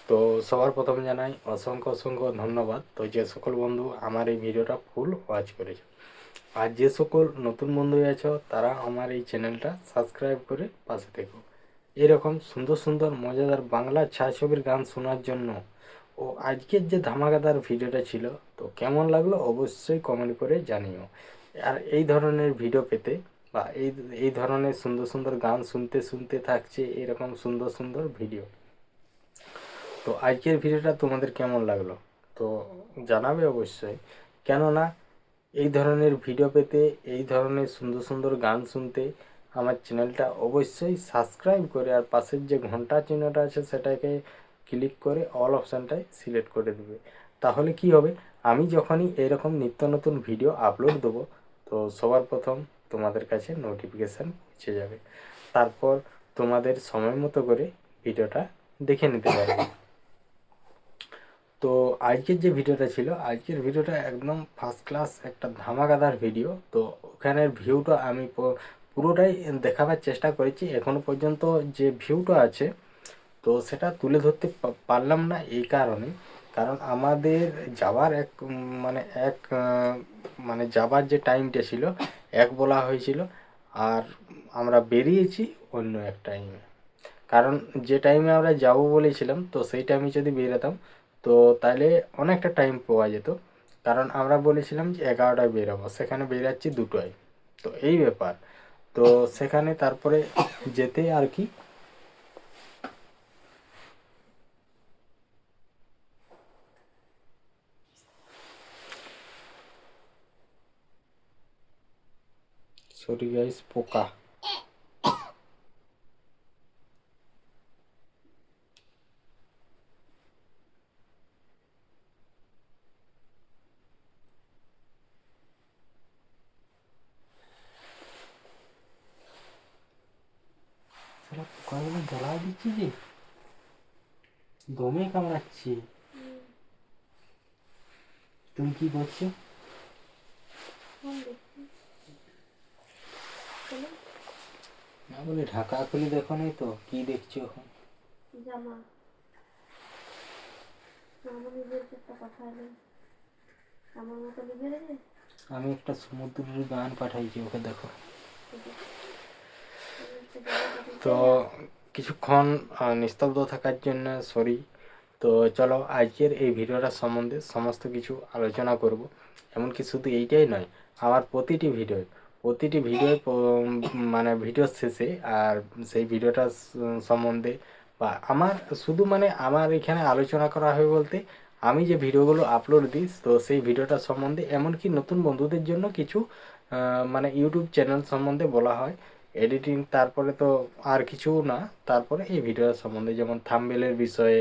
তো সবার প্রথম জানাই অসংখ্য অসংখ্য ধন্যবাদ। তো যে সকল বন্ধু আমার এই ভিডিওটা ফুল ওয়াচ করেছো, আর যে সকল নতুন বন্ধু আছো তারা আমার এই চ্যানেলটা সাবস্ক্রাইব করে পাশে থেকো। এরকম সুন্দর সুন্দর মজাদার বাংলা ছায়াছবির গান শোনার জন্য। ও আজকের যে ধামাকাদার ভিডিওটা ছিল, তো কেমন লাগলো অবশ্যই কমেন্ট করে জানিও। আর এই ধরনের ভিডিও পেতে বা এই ধরনের সুন্দর সুন্দর গান শুনতে শুনতে থাকছে এরকম সুন্দর সুন্দর ভিডিও। তো আজকের ভিডিওটা তোমাদের কেমন লাগলো তো জানাবে অবশ্যই। কেননা এই ধরনের ভিডিও পেতে, এই ধরনের সুন্দর সুন্দর গান শুনতে আমার চ্যানেলটা অবশ্যই সাবস্ক্রাইব করে আর পাশের যে ঘন্টা চিহ্নটা আছে সেটাকে ক্লিক করে অল অপশানটায় সিলেক্ট করে দেবে। তাহলে কি হবে, আমি যখনই এরকম নিত্য নতুন ভিডিও আপলোড দেবো তো সবার প্রথম তোমাদের কাছে নোটিফিকেশান পৌঁছে যাবে। তারপর তোমাদের সময় মতো করে ভিডিওটা দেখে নিতে পারবে। তো আজকের যে ভিডিওটা ছিল, আজকের ভিডিওটা একদম ফার্স্ট ক্লাস একটা ধামাকাদার ভিডিও। তো ওখানের ভিউটা আমি পুরোটাই দেখাবার চেষ্টা করেছি। এখনো পর্যন্ত যে ভিউটা আছে তো সেটা তুলে ধরতে পারলাম না এই কারণে, কারণ আমাদের যাওয়ার মানে যাবার যে টাইমটা ছিল এক বলা হয়েছিল, আর আমরা বেরিয়েছি অন্য এক টাইমে। কারণ যে টাইমে আমরা যাব বলেছিলাম তো সেই টাইমে যদি বেরোতাম তো তাহলে অনেকটা টাইম পাওয়া যেত। কারণ আমরা বলেছিলাম যে 11টায় বেরোবো, সেখানে বেরাচ্ছি 2টায়। তো এই ব্যাপার। তো সেখানে তারপরে যেতে আর কি সরি গাইস, পোকা। পোকাগুলো জ্বালা দিচ্ছি যে দমে কামড়াচ্ছি। তুমি কি করছো? না বলে ঢাকা খুলে দেখো নাই তো কি দেখছো এখন? জামা নিজের একটা কথা হলো আমার মতো লিখে রেখে আমি একটা সমুদ্রের গান পাঠাইছি, ওকে দেখো। তো কিছুক্ষণ নিস্তব্ধ থাকার জন্য সরি। তো চলো আজকের এই ভিডিওটা সম্বন্ধে সমস্ত কিছু আলোচনা করব। এমনকি শুধু এইটাই নয়, আমার প্রতিটি ভিডিও মানে ভিডিওর শেষে আর সেই ভিডিওটা সম্বন্ধে বা আমার শুধু মানে আমার এখানে আলোচনা করা হয় বলতে আমি যে ভিডিওগুলো আপলোড দিই তো সেই ভিডিওটা সম্বন্ধে, এমনকি নতুন বন্ধুদের জন্য কিছু মানে ইউটিউব চ্যানেল সম্বন্ধে বলা হয়, এডিটিং, তারপরে তো আর কিছু না। তারপরে এই ভিডিওর সম্বন্ধে যেমন থাম্বনেলের বিষয়ে,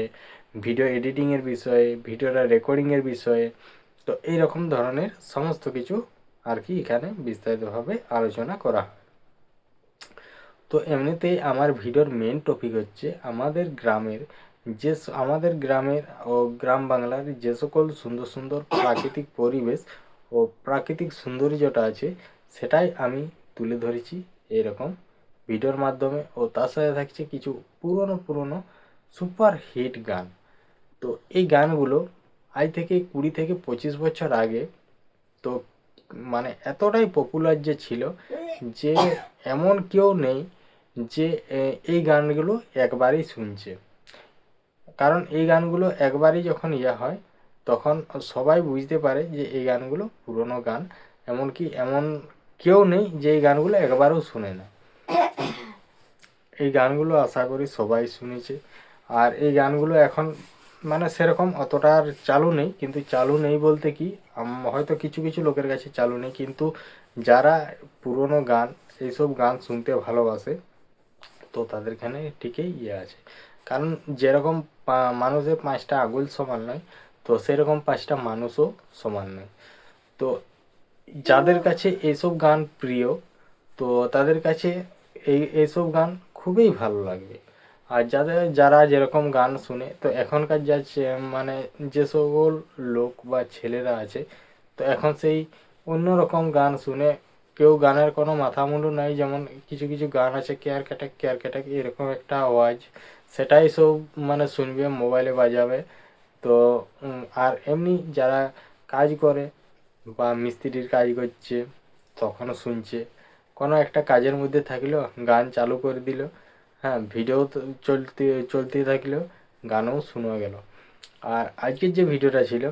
ভিডিও এডিটিংয়ের বিষয়ে, ভিডিওটা রেকর্ডিংয়ের বিষয়ে, তো এই রকম ধরনের সমস্ত কিছু আর কি এখানে বিস্তারিতভাবে আলোচনা করা হয়। তো এমনিতেই আমার ভিডিওর মেন টপিক হচ্ছে আমাদের গ্রামের ও গ্রাম বাংলার যে সকল সুন্দর সুন্দর প্রাকৃতিক পরিবেশ ও প্রাকৃতিক সৌন্দর্যটা আছে সেটাই আমি তুলে ধরেছি এরকম ভিডিওর মাধ্যমে। ও তার সাথে থাকছে কিছু পুরনো সুপার হিট গান। তো এই গানগুলো আজ থেকে 20 থেকে 25 বছর আগে তো মানে এতটাই পপুলার যে ছিল যে এমন কেউ নেই যে এই গানগুলো একবারই শুনছে। কারণ এই গানগুলো একবারই যখন হয় তখন সবাই বুঝতে পারে যে এই গানগুলো পুরনো গান। এমনকি এমন কেউ নেই যে এই গানগুলো একবারও শুনে না। এই গানগুলো আশা করি সবাই শুনেছে। আর এই গানগুলো এখন মানে সেরকম অতটা আর চালু নেই, কিন্তু চালু নেই বলতে কি হয়তো কিছু কিছু লোকের কাছে চালু নেই, কিন্তু যারা পুরনো গান এইসব গান শুনতে ভালোবাসে তো তাদের এখানে ঠিকই আছে। কারণ যেরকম মানুষের 5টা আঙুল সমান নয়, তো সেরকম 5টা মানুষও সমান নয়। তো যাদের কাছে এইসব গান প্রিয় তো তাদের কাছে এইসব গান খুবই ভালো লাগবে। আর যারা যেরকম গান শুনে তো এখনকার মানে যে সকল লোক বা ছেলেরা আছে তো এখন সেই অন্যরকম গান শুনে, কেউ গানের কোনো মাথা মুন্ডু নাই। যেমন কিছু কিছু গান আছে কেয়ার ক্যাটাক এরকম একটা আওয়াজ, সেটাই সব মানে শুনবে, মোবাইলে বাজাবে। তো আর এমনি যারা কাজ করে বা মিস্ত্রির কাজ করছে তখনও শুনছে, কোনো একটা কাজের মধ্যে থাকলেও গান চালু করে দিল, হ্যাঁ ভিডিও চলতে থাকলেও গানও শোনা গেল। আর আজকের যে ভিডিওটা ছিল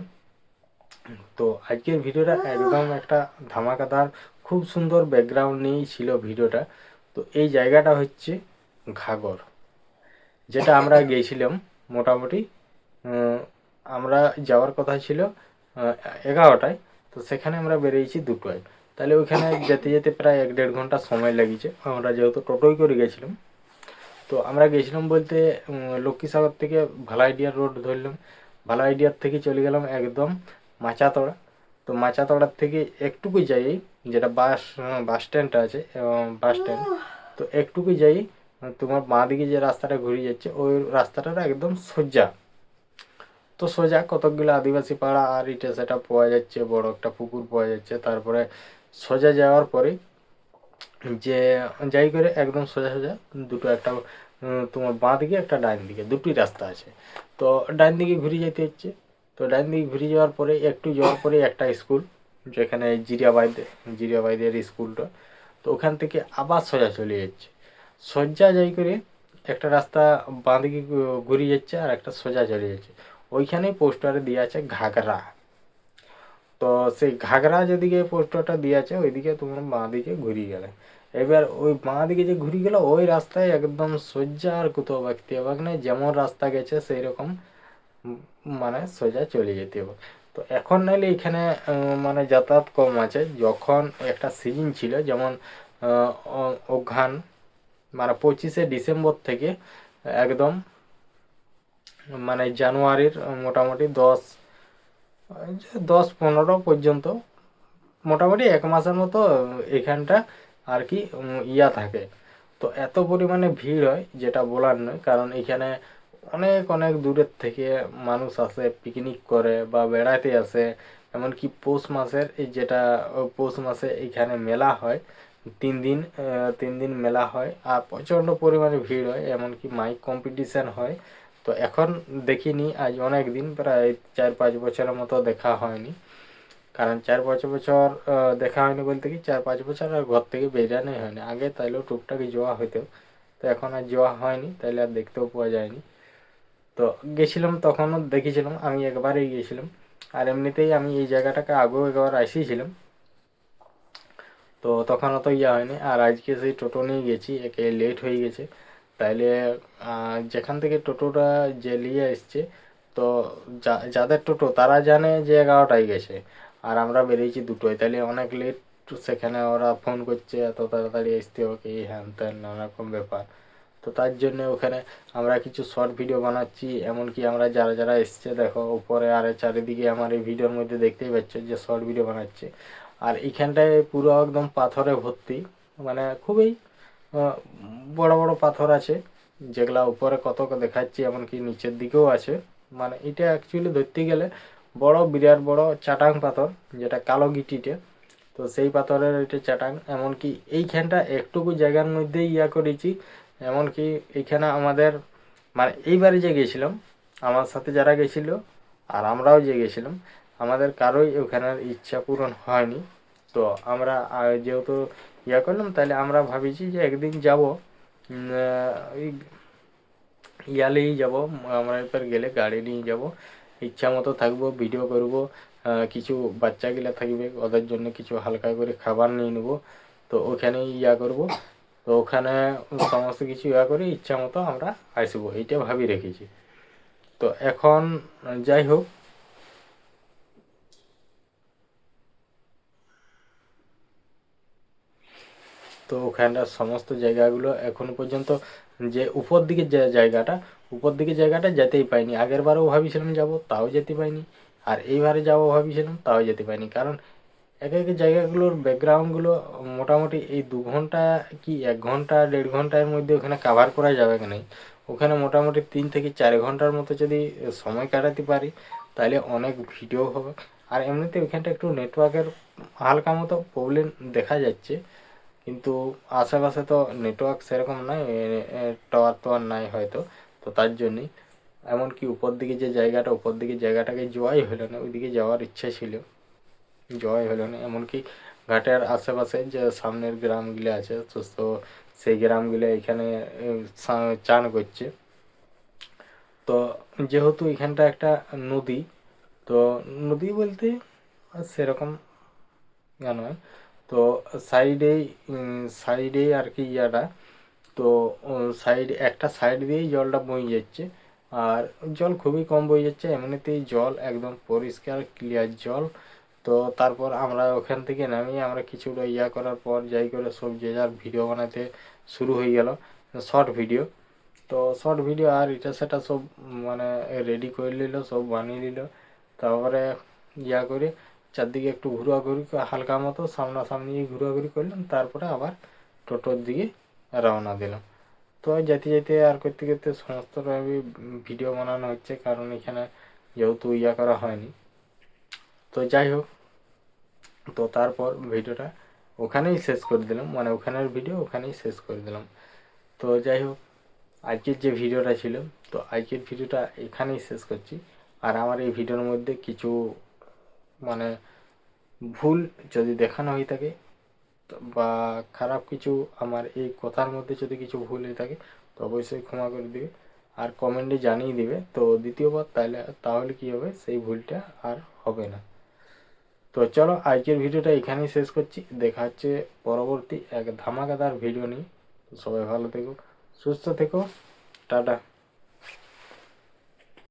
তো আজকের ভিডিওটা একদম একটা ধামাকাদার, খুব সুন্দর ব্যাকগ্রাউন্ড নিয়েই ছিল ভিডিওটা। তো এই জায়গাটা হচ্ছে ঘাগর, যেটা আমরা গিয়েছিলাম মোটামুটি আমরা যাওয়ার কথা ছিল 11টায়, তো সেখানে আমরা বেরিয়েছি 2টায়। তাহলে ওইখানে যেতে যেতে প্রায় 1-1.5 ঘন্টা সময় লেগেছে। আমরা যেহেতু টোটোই করে গেছিলাম, তো আমরা গেছিলাম বলতে লক্ষ্মীসাগর থেকে ভালাইডিয়া রোড ধরলাম, ভালাইডিয়ার থেকে চলে গেলাম একদম মাচাতড়া। তো মাচাতড়ার থেকে একটুকু যাই, যেটা বাস স্ট্যান্ডটা আছে বাস স্ট্যান্ড, তো একটুকু যাই তোমার বাঁ দিকে যে রাস্তাটা ঘুরে যাচ্ছে ওই রাস্তাটা একদম সোজা। তো সোজা কতকগুলো আদিবাসী পাড়া আর এটা সেটা পাওয়া যাচ্ছে, বড় একটা পুকুর পাওয়া যাচ্ছে। তারপরে সোজা যাওয়ার পরে যে যাই করে একদম সোজা সোজা দুটো একটা তোমার বাঁ দিকে একটা ডান দিকে দুটি রাস্তা আছে। তো ডান দিকে ঘুরে যেতে হচ্ছে। তো ডান দিকে ঘুরে যাওয়ার পরে একটু যাওয়ার পরে একটা স্কুল, যেখানে জিরিয়াবাইদের স্কুলটা, তো ওখান থেকে আবার সোজা চলে যাচ্ছে। সোজা যাই করে একটা রাস্তা বাঁ দিকে ঘুরে যাচ্ছে আর একটা সোজা চলে যাচ্ছে। ওইখানেই পোস্টারে দিয়ে আছে ঘাগরা। তো সেই ঘাগরা যেদিকে পোস্টারটা দিয়ে আছে ওইদিকে তোমার বাঁ দিকে ঘুরিয়ে গেলে, এবার ওই বাঁ দিকে যে ঘুরিয়ে গেল ওই রাস্তায় একদম সোজা আর কোথাও বাঁকতে হবে না, যেমন রাস্তা গেছে সেই রকম মানে সোজা চলে যেতে হবে। তো এখন নাইলে এখানে মানে যাতায়াত কম আছে। যখন একটা সিজন ছিল যেমন অঘ্রান মানে 25শে ডিসেম্বর থেকে একদম মানে জানুয়ারির মোটামুটি 10-15 পর্যন্ত, মোটামুটি 1 মাসের মতো এখানটা আর কি থাকে। তো এত পরিমাণে ভিড় হয় যেটা বলার নয়। কারণ এখানে অনেক অনেক দূরের থেকে মানুষ আসে, পিকনিক করে বা বেড়াতে আসে। এমনকি পৌষ মাসে এখানে মেলা হয় 3 দিন, 3 দিন মেলা হয় আর প্রচণ্ড পরিমাণে ভিড় হয়, এমনকি মাইক কম্পিটিশান হয়। তো এখন দেখিনি, আজ অনেক দিন প্রায় 4-5 বছরের মতো দেখা হয়নি। কারণ 4-5 বছর দেখা হয়নি বলতে কি 4-5 বছর আর ঘর থেকে বেরানোই হয়নি। আগে তাইলেও টুকটাক যাওয়া হইতো, তো এখন আর যাওয়া হয়নি, তাইলে আর দেখতেও পাওয়া যায়নি। তো গেছিলাম তখনও দেখেছিলাম, আমি একবারই গিয়েছিলাম। আর এমনিতেই আমি এই জায়গাটাকে আগেও একবার আসিয়েছিলাম, তো তখন অত হয়নি। আর আজকে সেই টোটো নিয়ে গেছি, একে লেট হয়ে গেছে। তাইলে যেখান থেকে টোটোটা যে নিয়ে এসছে তো যাদের টোটো তারা জানে যে 11টায় গেছে আর আমরা বেরিয়েছি 2টায়, তাইলে অনেক লেট। সেখানে ওরা ফোন করছে এত তাড়াতাড়ি আসতে হবে কি হ্যান ত্যান নানা রকম ব্যাপার। তো তার জন্য ওখানে আমরা কিছু শর্ট ভিডিও বানাচ্ছি। এমনকি আমরা যারা যারা এসছে দেখো উপরে আর চারিদিকে আমার এই ভিডিওর মধ্যে দেখতেই পাচ্ছ যে শর্ট ভিডিও বানাচ্ছে। আর এইখানটায় পুরো একদম পাথরে ভর্তি, মানে খুবই বড় বড় পাথর আছে, যেগুলা উপরে কত দেখাচ্ছি, এমনকি নিচের দিকেও আছে। মানে এটা অ্যাকচুয়ালি ধরতে গেলে বিরাট বড় চাটাং পাথর, যেটা কালো গিটিতে। তো সেই পাথরের এটা চাটাং। এমনকি এইখানটা একটুকু জায়গার মধ্যেই করেছি। এমনকি এইখানে আমাদের মানে এইবারে যে গেছিলাম আমার সাথে যারা গেছিলো আর আমরাও যে গেছিলাম আমাদের কারোই ওখানের ইচ্ছা পূরণ হয়নি। তো আমরা যেহেতু ইয়া করলাম, তাহলে আমরা ভাবিছি যে একদিন যাব ওই ইয়ালেই যাব। আমরা এবার গেলে গাড়ি নিয়ে যাব, ইচ্ছা মতো থাকবো, ভিডিও করব। কিছু বাচ্চাগুলা থাকবে, ওদের জন্য কিছু হালকা করে খাবার নিয়ে নেবো। তো ওখানেই ইয়া করব। তো ওখানে সমস্ত কিছু ইয়া করে ইচ্ছা মতো আমরা আসবো, এইটা ভাবি রেখেছি। তো এখন যাই হোক, তো ওখানটার সমস্ত জায়গাগুলো এখনো পর্যন্ত, যে উপর দিকে যে জায়গাটা, উপর দিকে জায়গাটা যেতেই পাইনি। আগের বারেও ভাবিছিলাম যাব, তাও যেতে পাইনি। আর এইবারে যাবো ভাবিছিলাম, তাও যেতে পাইনি। কারণ এক এক জায়গাগুলোর ব্যাকগ্রাউন্ডগুলো মোটামুটি এই 2 ঘন্টা কি 1 ঘন্টা 1.5 ঘন্টার মধ্যে ওখানে কাভার করা যাবে কি নাই। ওখানে মোটামুটি 3 থেকে 4 ঘন্টার মতো যদি সময় কাটাতে পারি, তাহলে অনেক ভিডিও হবে। আর এমনিতে ওখানটা একটু নেটওয়ার্কের হালকা মতো প্রবলেম দেখা যাচ্ছে, কিন্তু আশেপাশে তো নেটওয়ার্ক সেরকম নাই, টাওয়ার টাওয়ার নাই হয়তো। তো তার জন্যই, এমনকি উপর দিকে যে জায়গাটা, উপর দিকে জায়গাটাকে যাওয়াই হলো না। ওইদিকে যাওয়ার ইচ্ছা ছিল, যাওয়াই হলো না। এমনকি ঘাটের আশেপাশে যে সামনের গ্রামগুলো আছে, তো সেই গ্রামগুলো এখানে চান করছে। তো যেহেতু এখানটা একটা নদী, তো নদী বলতে সেরকম নয়, তো সাইডেই সাইডেই আর কি ইয়াটা। তো সাইড একটা সাইড দিয়েই জলটা বয়ে যাচ্ছে, আর জল খুবই কম বয়ে যাচ্ছে। এমনিতেই জল একদম পরিষ্কার ক্লিয়ার জল। তো তারপর আমরা ওখান থেকে নামিয়ে আমরা কিছুটা ইয়া করার পর যাই করে সব যে যার ভিডিও বানাতে শুরু হয়ে গেল, শর্ট ভিডিও। তো শর্ট ভিডিও আর এটা সেটা সব মানে রেডি করে নিল, সব বানিয়ে দিল। তারপরে ইয়া করে চারদিকে একটু ঘোরাঘুরি হালকা মতো সামনাসামনি ঘোরাঘুরি করলাম। তারপরে আবার টোটোর দিকে রওনা দিলাম। তো যেতে যেতে আর করতে করতে সমস্তটা ভিডিও বানানো হচ্ছে, কারণ এখানে যেহেতু ইয়া করা হয়নি। তো যাই হোক, তো তারপর ভিডিওটা ওখানেই শেষ করে দিলাম, মানে ওখানের ভিডিও ওখানেই শেষ করে দিলাম। তো যাই হোক, আজকের যে ভিডিওটা ছিল, তো আজকের ভিডিওটা এখানেই শেষ করছি। আর আমার এই ভিডিওর মধ্যে কিছু মানে ভুল যদি দেখানো হয়ে থাকে, বা খারাপ কিছু আমার এই কথার মধ্যে যদি কিছু ভুল হয়ে থাকে, তো অবশ্যই ক্ষমা করে দিবে আর কমেন্টে জানিয়ে দিবে। তো দ্বিতীয়বার তাহলে কি হবে, সেই ভুলটা আর হবে না। তো চলো, আজকের ভিডিওটা এখানেই শেষ করছি। দেখা হচ্ছে পরবর্তী এক ধামাকাদার ভিডিও নিয়ে। তো সবাই ভালো থেকো, সুস্থ থেকো, টাটা।